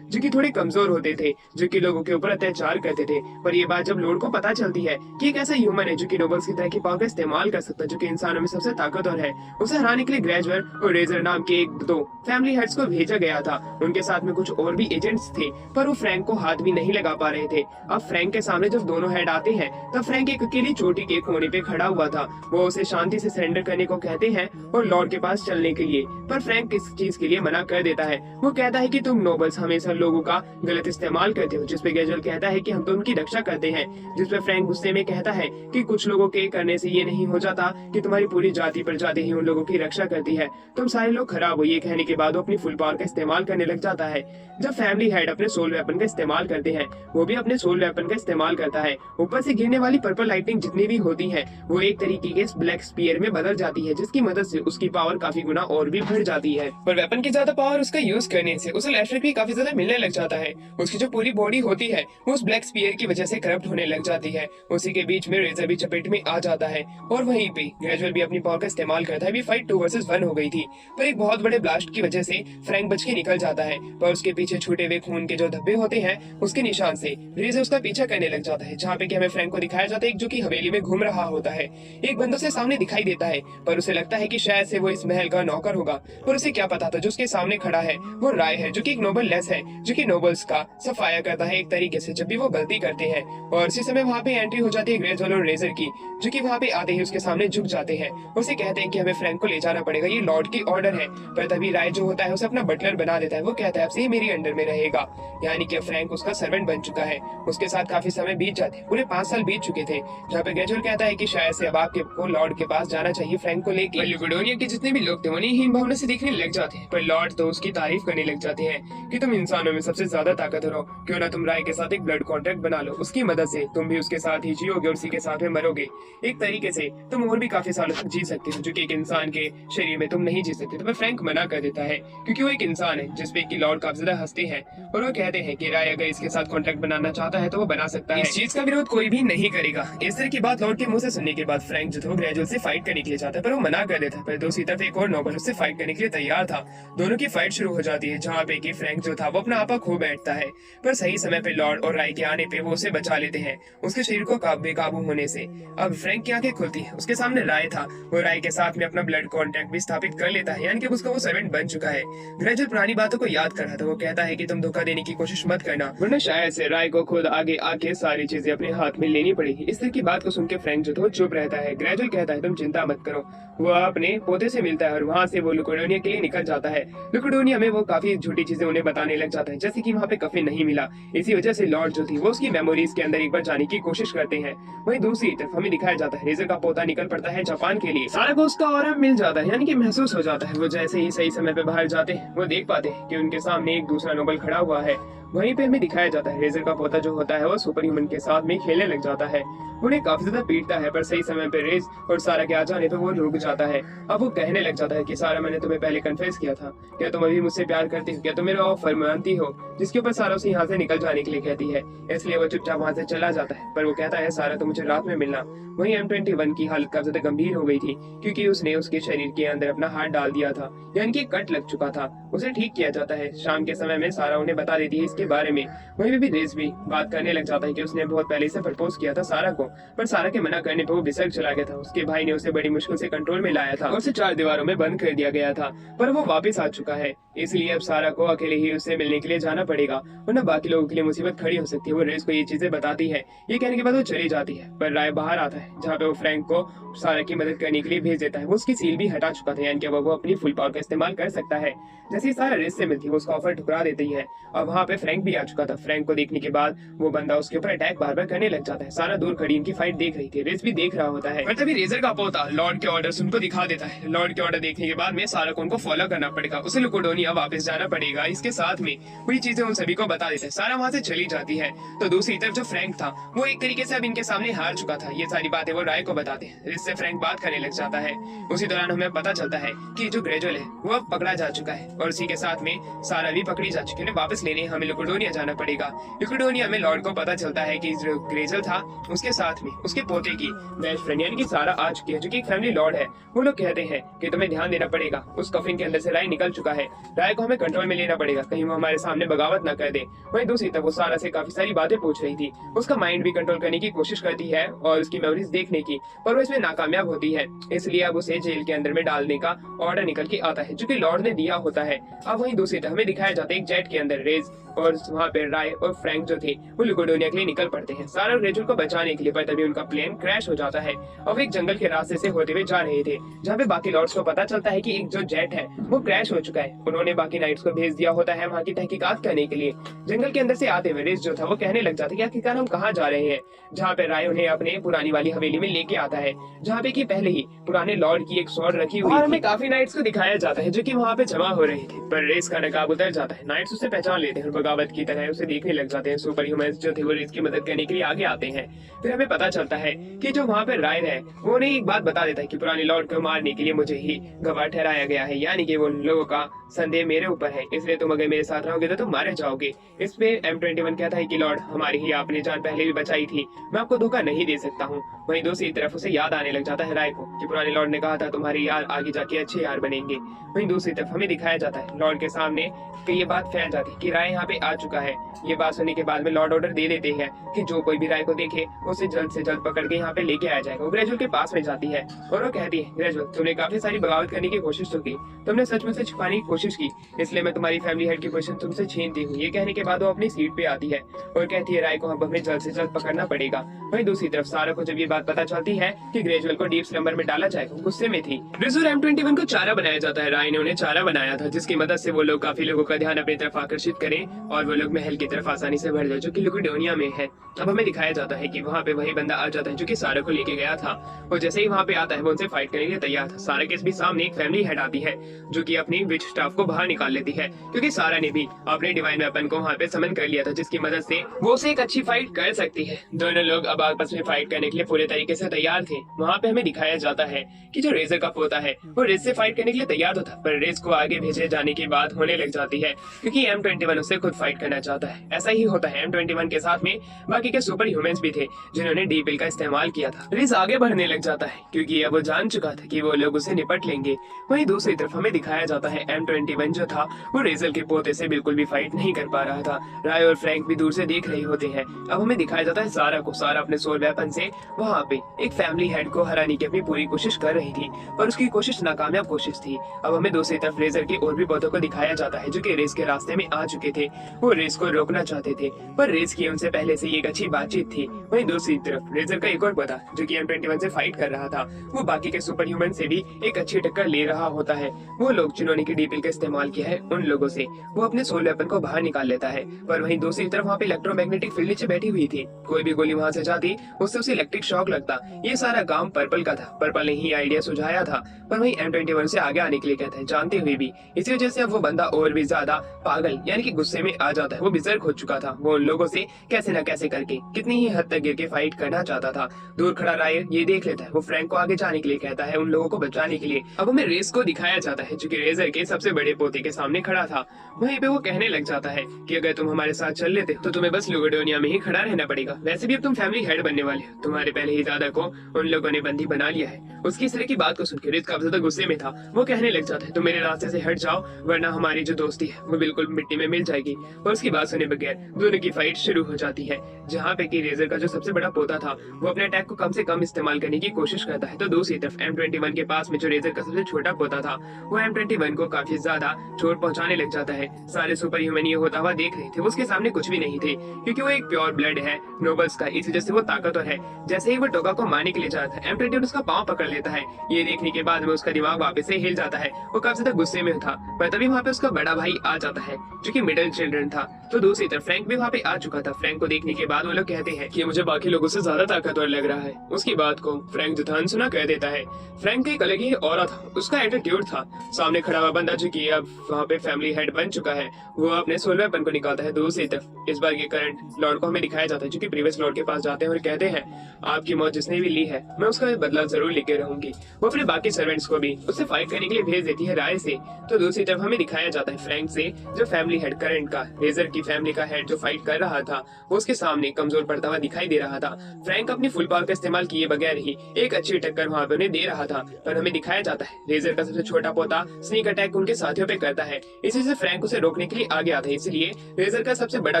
जो कि थोड़े कमजोर होते थे, जो कि लोगों के ऊपर अत्याचार करते थे। पर ये बात जब लॉर्ड को पता चलती है कि एक ऐसा ह्यूमन है जो कि नोबल्स की तरह की पावर का इस्तेमाल कर सकता है, जो कि इंसानों में सबसे ताकतवर है, उसे हराने के लिए ग्रेजुअल और रेजर नाम के 1-2 फैमिली हेड्स को भेजा गया था। उनके साथ में कुछ और भी एजेंट्स थे पर वो फ्रैंक को हाथ भी नहीं लगा पा रहे थे। अब फ्रैंक के सामने जब दोनों हेड आते हैं तब फ्रैंक एक अकेली चोटी के कोने पे खड़ा हुआ था। वो उसे शांति से सरेंडर करने को कहते हैं और लॉर्ड के पास चलने के लिए, पर फ्रैंक इस चीज के लिए मना कर देता है। वो कहता है कि तुम नोबल्स हमेशा लोगों का गलत इस्तेमाल करते हो, जिसपे गेजुअल कहता है कि हम तो उनकी रक्षा करते हैं। जिसपे फ्रैंक गुस्से में कहता है कि कुछ लोगों के करने से ये नहीं हो जाता कि तुम्हारी पूरी जाति प्रजाति ही उन लोगों की रक्षा करती है, तुम सारे लोग खराब हो। ये कहने के बाद बाद वो अपनी फुल पावर का इस्तेमाल करने लग जाता है। जब फैमिली हेड अपने सोल वेपन का इस्तेमाल करते हैं, वो भी अपने सोल वेपन का इस्तेमाल करता है। ऊपर से गिरने वाली पर्पल लाइटिंग जितनी भी होती है वो एक तरीके के ब्लैक स्पीयर में बदल जाती है, जिसकी मदद से उसकी पावर काफी गुना और भी बढ़ जाती है। पर वेपन की ज्यादा पावर उसका यूज करने से उसे लैशर भी काफी ज्यादा मिलने लग जाता है। उसकी जो पूरी बॉडी होती है वो उस ब्लैक स्पीयर की वजह से करप्ट होने लग जाती है। उसी के बीच में रेजर भी चपेट में आ जाता है और वहीं पे ग्रेजुअल भी अपनी पावर का इस्तेमाल करता है। अभी फाइट 2 वर्सेस 1 हो गई थी, पर एक बहुत बड़े ब्लास्ट की वजह से फ्रैंक बच के निकल जाता है, पर उसके पीछे छूटे हुए खून के जो धब्बे होते हैं उसके निशान से रेजर उसका पीछा करने लग जाता है। जहाँ पे कि हमें फ्रैंक को दिखाया जाता है जो कि हवेली में घूम रहा होता है। एक बंदर से सामने दिखाई देता है, पर उसे लगता है कि शायद से वो इस महल का नौकर होगा, पर उसे क्या पता था जो उसके सामने खड़ा है वो राय है, जो कि एक नोबल लेस है, जो कि नोबल्स का सफाया करता है एक तरीके से जब भी वो गलती करते हैं। और इसी समय वहाँ पे एंट्री हो जाती है ग्रेजुअल और रेजर की, जो कि वहाँ पे आते ही उसके सामने झुक जाते हैं। उसे कहते हैं कि हमें फ्रैंक को ले जाना पड़ेगा, ये लॉर्ड की ऑर्डर है। पर तभी राय जो होता है उसे अपना बटलर बना देता है। वो कहता है अब से ही मेरी अंडर में रहेगा, यानी कि फ्रैंक उसका सर्वेंट बन चुका है। उसके साथ काफी समय बीत जाते हैं, पूरे 5 साल बीत चुके थे, जहाँ पे ग्रेजुअल कहता है कि शायद से अब आपको लॉर्ड के पास जाना चाहिए फ्रैंक को लेकर। ल्यूकोडोनिया के जितने भी लोग थे उन्हें हीन भावना से देखने लग जाते हैं, पर लॉर्ड तो उसकी तारीफ करने लग जाते हैं कि तुम इंसानों में सबसे ज्यादा ताकतवर हो, क्यों ना तुम राय के साथ एक ब्लड कॉन्ट्रैक्ट बना लो, उसकी मदद से तुम भी उसके साथ ही जियोगे और उसी के साथ में मरोगे। एक तरीके से तुम और भी काफी सालों तक जी सकते हो, जो कि एक इंसान के शरीर में तुम नहीं जी सकते। तो फ्रैंक मना कर देता है क्योंकि वो एक इंसान है जिसपे की लॉर्ड काफी ज्यादा हंसते हैं और वो कहते हैं कि राय अगर इसके साथ कॉन्ट्रैक्ट बनाना चाहता है तो वो बना सकता है, इस चीज का विरोध कोई भी नहीं करेगा। इस तरह की बात लॉर्ड के मुंह से सुनने के बाद फ्रैंक जो था ग्रेजुअल से फाइट करने के लिए चाहता है, पर वो मना कर देता है। पर दूसरी तरफ एक और नोबल उससे फाइट करने के लिए तैयार था। दोनों की फाइट शुरू हो जाती है, जहाँ पे कि फ्रैंक जो था वो अपना आपा खो बैठता है, पर सही समय पे लॉर्ड और राय के आने पे वो उसे बचा लेते हैं उसके शरीर को बेकाबू होने से। अब फ्रैंक की आंखें खुलती है, उसके सामने राय था। वो राय के साथ में अपना ब्लड कॉन्ट्रैक्ट भी स्थापित कर लेता है, यानी कि उसका वो सर्वेंट बन चुका है। ग्रेजुअल पुरानी बातों को याद कर रहा था। वो कहता है कि तुम धोखा देने की कोशिश मत करना, वरना शायद से राय को खुद आगे आके सारी चीजें अपने हाथ में लेनी पड़ेगी। इस तरह की बात को सुन के फ्रैंक जो था चुप रहता है। ग्रेजुअल कहता है तुम चिंता मत करो। वो अपने पोते से मिलता है और वहाँ से वो ल्यूकोडोनिया के लिए निकल जाता है। ल्यूकोडोनिया में वो काफी झूठी चीजें उन्हें बताने लग जाता है, जैसे कि वहाँ पे कफे नहीं मिला, इसी वजह से लॉर्ड जो थी वो उसकी मेमोरीज के अंदर एक बार जाने की कोशिश करते हैं। वहीं दूसरी तरफ हमें दिखाया जाता है रेजर का पोता निकल पड़ता है जापान के लिए। सारा को उसका ऑरा मिल जाता है, यानी कि महसूस हो जाता है। वो जैसे ही सही समय पे बाहर जाते हैं वो देख पाते हैं कि उनके सामने एक दूसरा नोबल खड़ा हुआ है। वहीं पे हमें दिखाया जाता है रेजर का पोता जो होता है वो सुपर ह्यूमन के साथ में खेलने लग जाता है। उन्हें काफी ज्यादा पीटता है, पर सही समय पे रेज और सारा के आ जाने पे वो रुक जाता है। अब वो कहने लग जाता है कि सारा मैंने तुम्हें पहले कन्फेस किया था, क्या तुम अभी मुझसे प्यार करती हो, क्या तुम मेरा ऑफर मानती हो? जिसके ऊपर सारा उसे यहाँ से निकल जाने के लिए कहती है, इसलिए वो चुपचाप वहाँ से चला जाता है। पर वो कहता है सारा तुम मुझे रात में मिलना। वहीं M21 की हालत काफी ज्यादा गंभीर हो गई थी, क्योंकि उसने उसके शरीर के अंदर अपना हाथ डाल दिया था, यानी कि कट लग चुका था। उसे ठीक किया जाता है। शाम के समय में सारा उन्हें बता देती है इसके बारे में। वहीं भी रेज भी बात करने लग जाता है कि उसने बहुत पहले से प्रपोज किया था सारा को, पर सारा के मना करने पर वो बिसक चला गया था। उसके भाई ने उसे बड़ी मुश्किल से कंट्रोल में लाया था और उसे 4 दीवारों में बंद कर दिया गया था, पर वो वापस आ चुका है। इसलिए अब सारा को अकेले ही उससे मिलने के लिए जाना पड़ेगा, वरना बाकी लोगों के लिए मुसीबत खड़ी हो सकती है। वो रेज को ये चीजें बताती है। ये कहने के बाद वो चली जाती है, पर राय बाहर आता है, जहाँ पे वो फ्रैंक को सारा की मदद करने के लिए भेज देता है। वो उसकी सील भी हटा चुका था, यानी कि वो अपनी फुल पावर का इस्तेमाल कर सकता है। जैसे ही सारा रेज से मिलती है वो उसका ऑफर ठुकरा देती है। अब वहाँ पे फ्रैंक भी आ चुका था। फ्रैंक को देखने के बाद वो बंदा उसके ऊपर अटैक बार बार करने लग जाता है। सारा दूर खड़ी इनकी फाइट देख रही थी, रेज भी देख रहा होता है। पर तभी रेजर का पोता लॉर्ड के ऑर्डर उनको दिखा देता है। लॉर्ड के ऑर्डर देखने के बाद में सारा को उनको फॉलो करना पड़ेगा, उसे ल्यूकोडोनिया वापस जाना पड़ेगा। इसके साथ में वही चीजें उन सभी को बता देता है। सारा वहाँ से चली जाती है। तो दूसरी तरफ जो फ्रैंक था वो एक तरीके से अब इनके सामने हार चुका था। ये सारी बातें वो राय को बताते हैं, इससे फ्रैंक बात करने लग जाता है। उसी दौरान हमें पता चलता है कि जो ग्रेजुअल है वो अब पकड़ा जा चुका है और उसी के साथ में सारा भी पकड़ी जा चुकी है। वापस लेने हमें ल्यूकोडोनिया जाना पड़ेगा। ल्यूकोडोनिया में लॉर्ड को पता चलता है कि जो ग्रेजुअल था उसके साथ में उसके पोते की बेस्ट फ्रेंड यानी कि सारा आ चुकी है, जो कि एक फैमिली लॉर्ड है। वो लोग कहते हैं कि तुम्हें ध्यान देना पड़ेगा, उस कफिन के अंदर से राय निकल चुका है, राय को हमें कंट्रोल में लेना पड़ेगा, कहीं वो हमारे सामने बगावत न कर दे। वहीं दूसरी तरफ वो सारा से काफी सारी बातें पूछ रही थी, उसका माइंड भी कंट्रोल करने की कोशिश करती है और उसकी मेमोरीज देखने की, पर वो इसमें नाकामयाब होती है। इसलिए अब उसे जेल के अंदर में डालने का ऑर्डर निकल के आता है, जो कि लॉर्ड ने दिया होता है। अब वहीं दूसरी तरफ हमें दिखाया जाता है एक जेट के अंदर रेज और वहाँ पे राय और फ्रैंक जो थे वो लुकोडोनिया के लिए निकल पड़ते हैं सारा और ग्रेजुअल को बचाने के लिए। पर तभी उनका प्लेन क्रैश हो जाता है और एक जंगल के रास्ते से होते हुए जा रहे थे, जहाँ पे बाकी लॉर्ड्स को पता चलता है कि एक जो जेट है वो क्रैश हो चुका है। उन्होंने बाकी नाइट्स को भेज दिया होता है वहाँ की तहकीकात करने के लिए। जंगल के अंदर से आते हुए रिस जो था वो कहने लग जाता है कि आखिरकार हम कहाँ जा रहे हैं, जहाँ पे राय उन्हें अपने पुरानी वाली हवेली में लेके आता है, जहाँ पे कि पहले ही पुराने लॉर्ड की एक स्वॉर्ड रखी हुई और हमें काफी नाइट्स को दिखाया जाता है जो कि वहाँ पे जमा हो रहे थे। पर रेस का नकाब उतर जाता है, नाइट्स उसे पहचान लेते हैं और बगावत की तरह उसे देखने लग जाते हैं। सुपर ह्यूमंस जो थे वो रेस की मदद करने के लिए आगे आते हैं। फिर हमें पता चलता है कि जो वहाँ पे रायन है वो उन्हें एक बात बता देता है कि पुराने लॉर्ड को मारने के लिए मुझे ही गवाह ठहराया गया है, यानी कि वो लोगों का संदेह मेरे ऊपर है, इसलिए तुम अगर मेरे साथ रहोगे तो तुम मारे जाओगे। इस पे M21 कहता है कि लॉर्ड हमारी ही आपने जान पहले भी बचाई थी, मैं आपको धोखा नहीं दे सकता हूँ। वहीं दूसरी तरफ उसे याद आने लग जाता है राय को कि पुराने लॉर्ड ने कहा था तुम्हारे यार आगे जाके अच्छे यार बनेंगे। वहीं दूसरी तरफ हमें दिखाया जाता है लॉर्ड के सामने कि ये बात फैल जाती है कि राय यहाँ पे आ चुका है। ये बात सुनने के बाद में लॉर्ड ऑर्डर दे देते हैं कि जो कोई भी राय को देखे उसे जल्द से जल्द पकड़ के यहाँ पे लेके आया जाएगा। वो ग्रेजुअल के पास में जाती है और वो कहती है ग्रेजुअल तुमने काफी सारी बगावत करने की कोशिश तो की, तुमने सच में से छुपाने की कोशिश की, इसलिए मैं तुम्हारी फैमिली हेड की पोजीशन तुमसे छीनती हूँ। ये कहने के बाद वो अपनी सीट पे आती है और कहती है राय को हमें जल्द से जल्द पकड़ना पड़ेगा। वहीं दूसरी तरफ सारा को जब ये बात पता चलती है कि ग्रेजुअल को डीप स्लंबर में डाला जाएगा, गुस्से में थी। रिजोर M21 को चारा बनाया जाता है, राय ने उन्हें चारा बनाया था जिसकी मदद से वो लोग काफी लोगों का ध्यान अपनी तरफ आकर्षित करें और वो लोग महल की तरफ आसानी से बढ़ जाए जो कि लुकोडोनिया में है। अब हमें दिखाया जाता है कि वहाँ पे वही बंदा आ जाता है जो कि सारा को लेके गया था। वो जैसे ही वहाँ पे आता है वो उनसे फाइट करने के लिए तैयार था। सारा के भी सामने एक फैमिली हेड आती है जो कि अपनी विच स्टाफ को बाहर निकाल लेती है क्योंकि सारा ने भी अपने डिवाइन वेपन को वहाँ पे समन कर लिया था जिसकी मदद से वो उसे एक अच्छी फाइट कर सकती है। दोनों लोग अब आपस में फाइट करने के लिए पूरे तरीके से तैयार थे। वहाँ पे हमें दिखाया जाता है कि जो रेजर का पोता है वो रेस से फाइट करने के लिए तैयार तो था, पर रेस को आगे भेजे जाने की बात होने लग जाती है क्योंकि M21 उससे खुद फाइट करना चाहता है। ऐसा ही होता है, M21 के साथ में बाकी के सुपर ह्यूमंस भी थे जिन्होंने डी पिल का इस्तेमाल किया था। रेस आगे बढ़ने लग जाता है क्योंकि अब वो जान चुका था कि वो लोग उसे निपट लेंगे। वहीं दूसरी तरफ हमें दिखाया जाता है M21 जो था वो रेजर के पोते से बिल्कुल भी फाइट नहीं कर पा रहा था। राय और फ्रैंक भी दूर से देख रहे होते हैं। अब हमें दिखाया जाता है सारा को, सारा अपने सोल वेपन से वहाँ पे एक फैमिली हेड को हराने की अपनी पूरी कोशिश कर रही थी पर उसकी कोशिश नाकामयाब कोशिश थी। अब हमें दूसरी तरफ रेजर के और भी पोतों को दिखाया जाता है जो कि रेस के रास्ते में आ चुके थे। वो रेस को रोकना चाहते थे पर रेस की उनसे पहले से एक अच्छी बातचीत थी। वहीं दूसरी तरफ रेजर का एक और पोता जो कि M21 से फाइट कर रहा था वो बाकी के सुपर ह्यूमन से भी एक अच्छी टक्कर ले रहा होता है। वो लोग जिन्होंने की डीपिल का इस्तेमाल किया है उन लोगों से वो अपने सोल वेपन को बाहर निकाल लेता है। पर वहीं दूसरी तरफ वहाँ पे इलेक्ट्रोमैग्नेटिक फील्ड नीचे बैठी हुई थी, कोई भी गोली वहाँ से जाती उससे उसे इलेक्ट्रिक शॉक लगता। ये सारा काम पर्पल का था, पर्पल ने ही आइडिया सुझाया था पर वहीं M21 से आगे आने के लिए कहता है जानते हुए भी। इसी वजह से अब वो बंदा और भी ज्यादा पागल यानी कि गुस्से में आ जाता है। वो बिजर्क हो चुका था, वो उन लोगों से कैसे न कैसे करके कितनी ही हद तक गिर के फाइट करना चाहता था। दूर खड़ा राय ये देख लेता है, वो फ्रैंक को आगे जाने के लिए कहता है उन लोगों को बचाने के लिए। अब हमें रेस को दिखाया जाता है जो कि रेजर के सबसे बड़े पोते के सामने खड़ा था। वहीं पे वो कहने लग जाता है कि अगर तुम हमारे साथ चल लेते तो तुम्हें बस लुकोडोनिया में ही खड़ा रहना पड़ेगा, वैसे भी अब तुम फैमिली हेड बनने वाले हो, तुम्हारे पहले ही दादा को उन लोगों ने बंदी बना लिया है। उसकी इस तरह की बात को सुनकर रेस काफी ज्यादा गुस्से में था। वो कहने लग जाता है तुम मेरे रास्ते से हट जाओ वरना हमारी जो दोस्ती है वो बिल्कुल मिट्टी में मिल जाएगी। और उसकी बात सुने बगैर दोनों की फाइट शुरू हो जाती है जहाँ पे कि रेजर का जो सबसे बड़ा पोता था वो अपने अटैक को कम से कम इस्तेमाल करने की कोशिश करता है। तो दूसरी तरफ M21 के पास में जो रेजर का सबसे छोटा पोता था वो M21 को काफी ज्यादा चोट पहुंचाने लग जाता है। सारे सुपर ह्यूमन ये होता हुआ देख रहे थे, वो उसके सामने कुछ भी नहीं थे क्योंकि वो एक प्योर ब्लड है नोबल्स का, इस वजह से वो ताकतवर है। जैसे ही वो टोका को मारने के लिए जाता है M21 उसका पाँव पकड़ लेता है। ये देखने के बाद में उसका दिमाग वापस से हिल जाता है, वो काफी ज्यादा गुस्से में था। पर तभी वहाँ पे उसका बड़ा भाई आ जाता है जो कि मिडिल चिल्ड्रन था। तो दूसरी तरफ फ्रैंक भी वहाँ पे आ चुका था। फ्रैंक को देखने के बाद वो लोग कहते हैं कि मुझे बाकी लोगों से ज्यादा ताकतवर लग रहा है। उसकी बात को फ्रैंक जो था अनसुना कह देता है। फ्रैंक एक अलग ही औरत था, उसका एटीट्यूड था। सामने खड़ा हुआ बंदा जो कि अब वहाँ पे फैमिली हेड बन चुका है वो अपने सोल वेपन को निकालता है। दूसरी तरफ इस बार के करंट लॉर्ड को हमें दिखाया जाता है जो कि प्रीवियस लॉर्ड के पास जाते हैं और कहते हैं आपकी मौत जिसने भी ली है मैं उसका बदला जरूर लेके रहूंगी। वो अपने बाकी सर्वेंट्स को भी उससे फाइट करने के लिए भेज देती है राय से। तो दूसरी तरफ हमें दिखाया जाता है फ्रैंक से जो फैमिली हेड करंट का रेजर की फैमिली का हेड जो फाइट कर रहा था वो उसके सामने कमजोर पड़ता हुआ दिखाई दे रहा था। फ्रैंक अपनी फुल पावर का इस्तेमाल किए बगैर ही एक अच्छी टक्कर वहाँ पे उन्हें दे रहा था। पर हमें दिखाया जाता है रेजर का सबसे छोटा पोता स्नीक अटैक उनके साथियों पे करता है, इसी से फ्रैंक उसे रोकने के लिए आगे आता है। इसलिए रेजर का सबसे बड़ा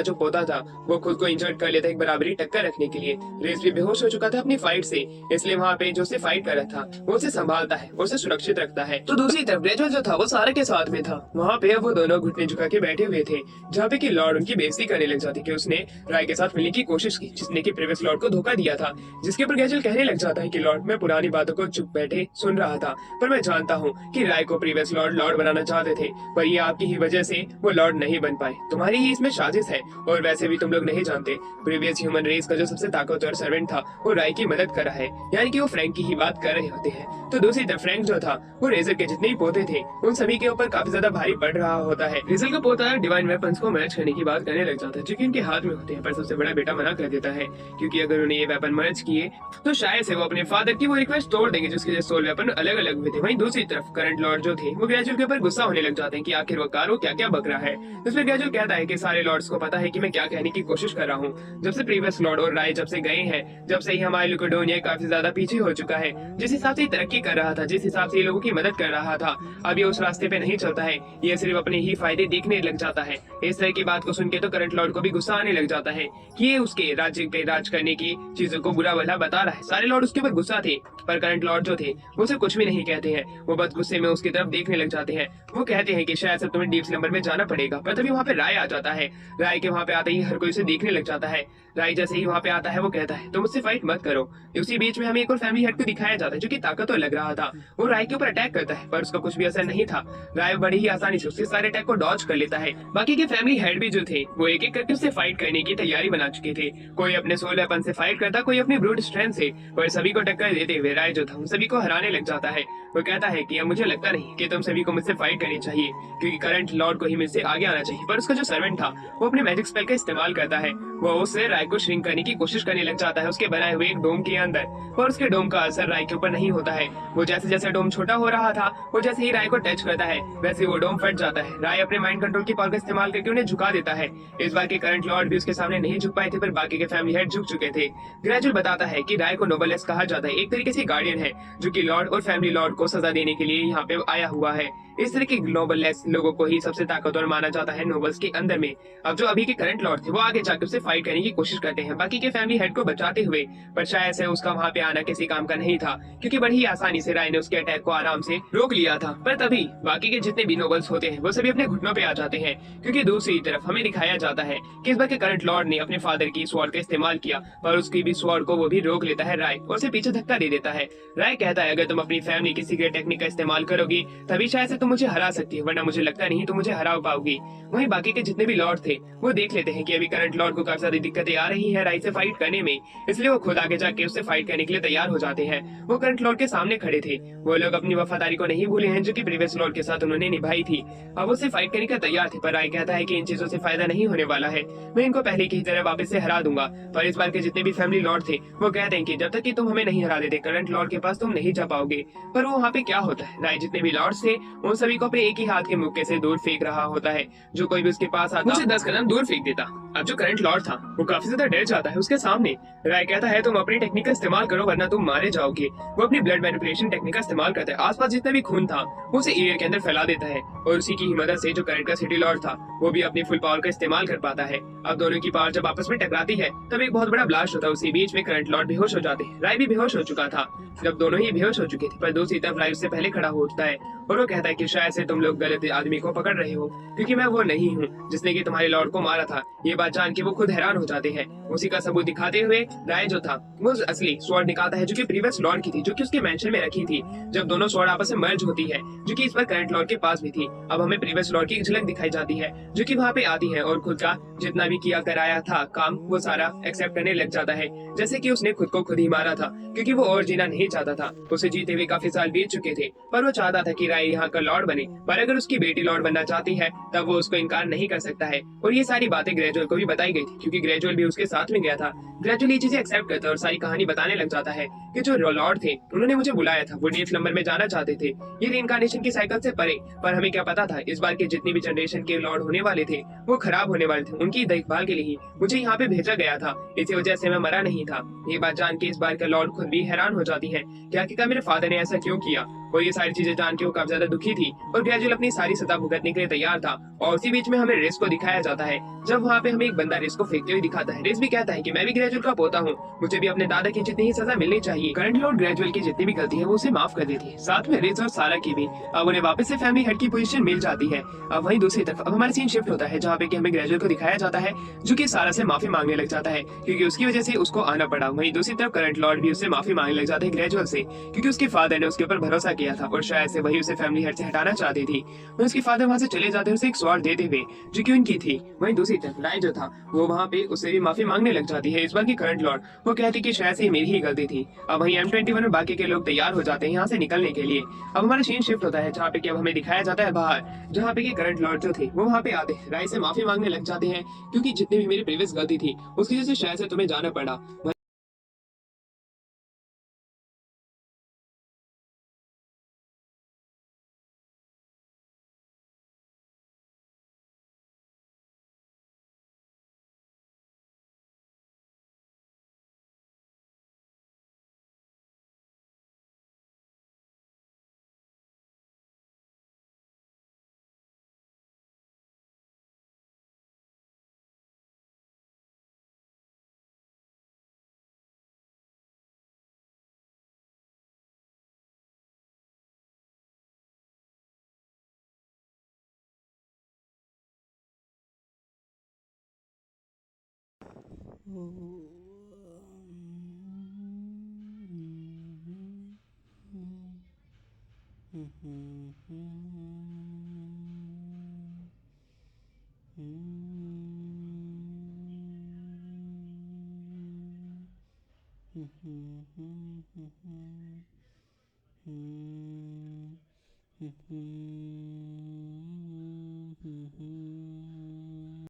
जो पोता था वो खुद को इंजर्ड कर लेता है एक बराबरी टक्कर रखने के लिए। रेस भी बेहोश हो चुका था था अपनी फाइट से, इसलिए वहाँ पे जो उसे फाइट कर रहा था वो उसे संभालता है, उसे सुरक्षित रखता है। तो दूसरी तरफ ग्रेजुअल जो था वो सारा के साथ में था। वहाँ पे वो दोनों घुटने झुका के बैठे हुए थे, जहाँ पे कि लॉर्ड उनकी बेइज्जती करने लग जाती कि उसने राय के साथ मिलने की कोशिश की, जिसने कि प्रीवियस लॉर्ड को धोखा दिया था। जिसके ऊपर ग्रेजुअल कहने लग जाता है कि लॉर्ड, मैं पुरानी बातों को चुप बैठे सुन रहा था, पर मैं जानता हूँ कि राय को प्रीवियस लॉर्ड बनाना चाहते थे, पर ये आपकी ही वजह से वो लॉर्ड नहीं बन पाए। तुम्हारी ही इसमें साजिश है, और वैसे भी तुम लोग नहीं जानते प्रीवियस ह्यूमन रेस का जो सबसे ताकतवर सर्वेंट था वो राय की मदद कर रहा है, यानी कि वो फ्रैंक की ही बात कर रहे होते हैं। तो दूसरी तरफ फ्रैंक जो था वो रेजर के जितने ही पोते थे उन सभी के ऊपर काफी ज्यादा भारी पड़ रहा होता है। रेजर का पोता डिवाइन वेपन्स को मर्ज करने की बात करने लग जाता है, जो कि उनके हाथ में होते हैं, पर सबसे बड़ा बेटा मना कर देता है, क्योंकि अगर उन्हें ये वेपन मर्ज किए तो शायद से वो अपने फादर की वो रिक्वेस्ट तोड़ देंगे, जिसके लिए सोल वेपन अलग अलग हुए थे। वहीं दूसरी तरफ करंट लॉर्ड जो थे वो ग्रेजुअल के ऊपर गुस्सा होने लग जाते हैं कि आखिर वो कारो क्या क्या बक रहा है। इसमें ग्रेजुअल कहता है कि सारे लॉर्ड्स को पता है कि मैं क्या कहने की कोशिश कर रहा हूँ। जब से प्रीवियस लॉर्ड और राय जब से गए हैं, जब से ही हमारे लुकोडोनिया काफी ज्यादा पीछे हो चुका है। जिस हिसाब से तरक्की कर रहा था, जिस हिसाब से लोगों की मदद कर रहा था, अब ये उस रास्ते पे नहीं चलता है, ये सिर्फ अपने ही फायदे देखने लग जाता है। इस तरह की बात को सुन के तो करंट लॉर्ड को भी गुस्सा आने लग जाता है कि ये उसके राज्य पे राज करने की चीजों को बुरा भला बता रहा है। सारे लॉर्ड उसके ऊपर गुस्सा थे, पर करंट लॉर्ड जो थे वो उसे कुछ भी नहीं कहते हैं। वो बस गुस्से में उसकी तरफ देखने लग जाते हैं। वो कहते हैं कि शायद से तुम्हें डीप स्लंबर में जाना पड़ेगा, पर तभी वहाँ पे राय आ जाता है। राय के वहाँ पे आते ही हर कोई उसे देखने लग जाता है। राय जैसे ही वहाँ पे आता है वो कहता है तुम मुझसे फाइट मत करो। उसी बीच में हमें एक और फैमिली हेड को दिखाया जाता है, जो कि ताकतवर लग रहा था। वो राय के ऊपर अटैक करता है, पर उसका कुछ भी असर नहीं था। राय बड़ी ही आसानी से उसके सारे अटैक को डॉज कर लेता है। बाकी के फैमिली हेड भी जो थे वो एक एक करके उससे फाइट करने की तैयारी बना चुके थे। कोई अपने सोल वेपन से फाइट करता, कोई अपनी ब्रूट स्ट्रेंथ से, पर सभी को टक्कर देते हुए राय जो था उन सभी को हराने लग जाता है। वो कहता है कि अब मुझे लगता नहीं कि तुम सभी को मुझसे फाइट करनी चाहिए, क्योंकि करंट लॉर्ड को ही मुझसे आगे आना चाहिए। पर उसका जो सर्वेंट था वो अपने मैजिक स्पेल का इस्तेमाल करता है। वो उससे राय को श्रिंक करने की कोशिश करने लग जाता है उसके बनाए हुए एक डोम के अंदर, पर उसके डोम का असर राय के ऊपर नहीं होता है। वो जैसे जैसे डोम छोटा हो रहा था, वो जैसे ही राय को टच करता है वैसे वो डोम फट जाता है। राय अपने माइंड कंट्रोल की पावर का इस्तेमाल करके उन्हें झुका देता है। इस बार के करंट लॉर्ड भी उसके सामने नहीं झुक पाए थे, पर बाकी के फैमिली हेड झुक चुके थे। ग्रेजुअल बताता है कि राय को नोबलेस कहा जाता है, एक तरीके से गार्डियन है, जो कि लॉर्ड और फैमिली लॉर्ड को सजा देने के लिए यहाँ पे आया हुआ है। इस तरह के ग्लोबललेस लोगों को ही सबसे ताकतवर माना जाता है नोबल्स के अंदर में। अब जो अभी के करंट लॉर्ड थे वो आगे जाकर उससे फाइट करने की कोशिश करते हैं, बाकी के फैमिली हेड को बचाते हुए, पर शायद से उसका वहाँ पे आना किसी काम का नहीं था, क्योंकि बड़ी ही आसानी से राय ने उसके अटैक को आराम से रोक लिया था। पर तभी बाकी के जितने भी नोबल्स होते हैं वो सभी अपने घुटनों पे आ जाते हैं, क्योंकि दूसरी तरफ हमें दिखाया जाता है कि इस बार के करंट लॉर्ड ने अपने फादर की स्वॉर्ड का इस्तेमाल किया, पर उसकी भी स्वॉर्ड को वो भी रोक लेता है राय, और उसे पीछे धक्का दे देता है। राय कहता है अगर तुम अपनी फैमिली की सीक्रेट टेक्निक का इस्तेमाल करोगी तभी शायद से तुम मुझे हरा सकती हो, वरना मुझे लगता नहीं तुम मुझे हरा पाओगी। वहीं बाकी के जितने भी लॉर्ड थे वो देख लेते हैं कि अभी करंट लॉर्ड को काफी सारी दिक्कतें आ रही है राय से फाइट करने में, इसलिए वो खुद आगे जाके उससे फाइट करने के लिए तैयार हो जाते हैं। वो करंट लॉर्ड के सामने खड़े थे। वो लोग अपनी वफादारी को नहीं भूले हैं जो कि प्रीवियस लॉर्ड के साथ उन्होंने निभाई थी। अब उससे फाइट करने का तैयार थे, पर राय कहता है कि इन चीजों से फायदा नहीं होने वाला है, मैं इनको पहले की तरह वापस से हरा दूंगा। पर इस बार के जितने भी फैमिली लॉर्ड थे वो कहते हैं कि जब तक कि तुम हमें नहीं हरा देते करंट लॉर्ड के पास तुम नहीं जा पाओगे। पर वो वहाँ पे क्या होता है, राय जितने भी लॉर्ड्स थे उन सभी को अपने एक ही हाथ के मुक्के से दूर फेंक रहा होता है। जो कोई भी उसके पास आता उसे 10 कदम दूर फेंक देता। अब जो करंट लॉर्ड था वो काफी ज्यादा डर जाता है उसके सामने। राय कहता है तुम अपनी टेक्निक का इस्तेमाल करो वरना तुम मारे जाओगे। वो अपनी ब्लड मैनिपुलेशन टेक्निक का इस्तेमाल करता है, आसपास जितना भी खून था वो उसे एयर के अंदर फैला देता है, और उसी की मदद से जो करंट का सिटी लॉर्ड था वो भी अपनी फुल पावर का इस्तेमाल कर पाता है। अब दोनों की पावर जब आपस में टकराती है तब एक बहुत बड़ा ब्लास्ट होता है। उसी बीच में करंट लॉर्ड बेहोश हो जाते हैं। राय भी बेहोश हो चुका था। जब दोनों ही बेहोश हो चुके थे, पर दूसरी तरफ राय उससे पहले खड़ा उठता है और वो कहता है कि शायद से तुम लोग गलत आदमी को पकड़ रहे हो, क्योंकि मैं वो नहीं हूँ जिसने कि तुम्हारे लॉर्ड को मारा था। ये बात जान के वो खुद हैरान हो जाते हैं। उसी का सबूत दिखाते हुए राय जो था वो असली स्वॉर्ड निकालता है, जो कि प्रीवियस लॉर्ड की थी, जो कि उसके मेंशन में रखी थी जब दोनों स्वॉर्ड आपस में मर्ज होती है, जो कि इस बार करंट लॉर्ड के पास भी थी। अब हमें प्रीवियस लॉर्ड की एक झलक दिखाई जाती है, जो कि वहाँ पे आती है और खुद का जितना भी किया कराया था काम वो सारा एक्सेप्ट करने लग जाता है, जैसे कि उसने खुद को खुद ही मारा था, क्योंकि वो और जीना नहीं चाहता था। उसे जीते हुए काफी साल बीत चुके थे, पर वो चाहता था कि राय यहाँ का लॉर्ड बने, पर अगर उसकी बेटी लॉर्ड बनना चाहती है तब वो उसको इनकार नहीं कर सकता है। और ये सारी बातें ग्रेजुअल को भी बताई गई थी, क्योंकि ग्रेजुअल भी उसके साथ में गया था। ग्रेजुअल ये चीजें एक्सेप्ट करता है और सारी कहानी बताने लग जाता है कि जो लॉर्ड थे उन्होंने मुझे बुलाया था, वो डीप नंबर में जाना चाहते थे, ये रीइंकार्नेशन की साइकिल से परे। पर हमें क्या पता था इस बार के जितनी भी जनरेशन के लॉर्ड होने वाले थे वो खराब होने वाले थे, उनकी देखभाल के लिए मुझे यहाँ पे भेजा गया था, इसी वजह से मैं मरा नहीं था। ये बात जान के इस बार का लॉर्ड खुद भी हैरान हो जाती है कि आखिरकार मेरे फादर ने ऐसा क्यों किया। वो ये सारी चीजें जान के वो काफी ज्यादा दुखी थी और ग्रेजुअल अपनी सारी सजा भुगतने के लिए तैयार था। और उसी बीच में हमें रेस को दिखाया जाता है, जब वहाँ पे हमें एक बंदा रेस को फेंकते हुए दिखाता है। रेस भी कहता है कि मैं भी ग्रेजुअल का पोता हूँ, मुझे भी अपने दादा की जितनी ही सजा मिलनी चाहिए। करंट लॉर्ड ग्रेजुअल की जितनी भी गलती है वो उसे माफ कर देती है, साथ में रेस और सारा की भी। अब उन्हें वापस से फैमिली हेड की पोजीशन मिल जाती है। अब वहीं दूसरी तरफ अब हमारा सीन शिफ्ट होता है, जहाँ पे कि हमें ग्रेजुअल को दिखाया जाता है जो कि सारा से माफी मांगने लग जाता है क्योंकि उसकी वजह से उसको आना पड़ा। वहीं दूसरी तरफ करंट लॉर्ड भी उससे माफी मांगने लग जाते हैं ग्रेजुअल से, क्योंकि उसके फादर ने उसके ऊपर भरोसा किया था और शायद से वही उसे फैमिली हेड से हटाना चाहती थी। वहीं उसके फादर वहां से चले जाते हैं उसे एक स्वॉर्ड देते हुए जो कि उनकी थी। वहीं दूसरी तरफ राय जो था वो वहां पे उससे भी माफी मांगने लग जाती है, इस बार की करंट लॉर्ड वो कहती कि शायद से मेरी ही गलती थी। अब वहीं M21 और बाकी के लोग तैयार हो जाते हैं यहाँ से निकलने के लिए। अब हमारा सीन शिफ्ट होता है जहाँ पे कि अब हमें दिखाया जाता है बाहर, जहाँ पे कि करंट लॉर्ड जो थे वो वहाँ पे आते हैं, राय से माफी मांगने लग जाते हैं क्योंकि जितनी भी मेरी प्रीवियस गलती थी उसकी वजह से शायद से तुम्हें जाना पड़ा।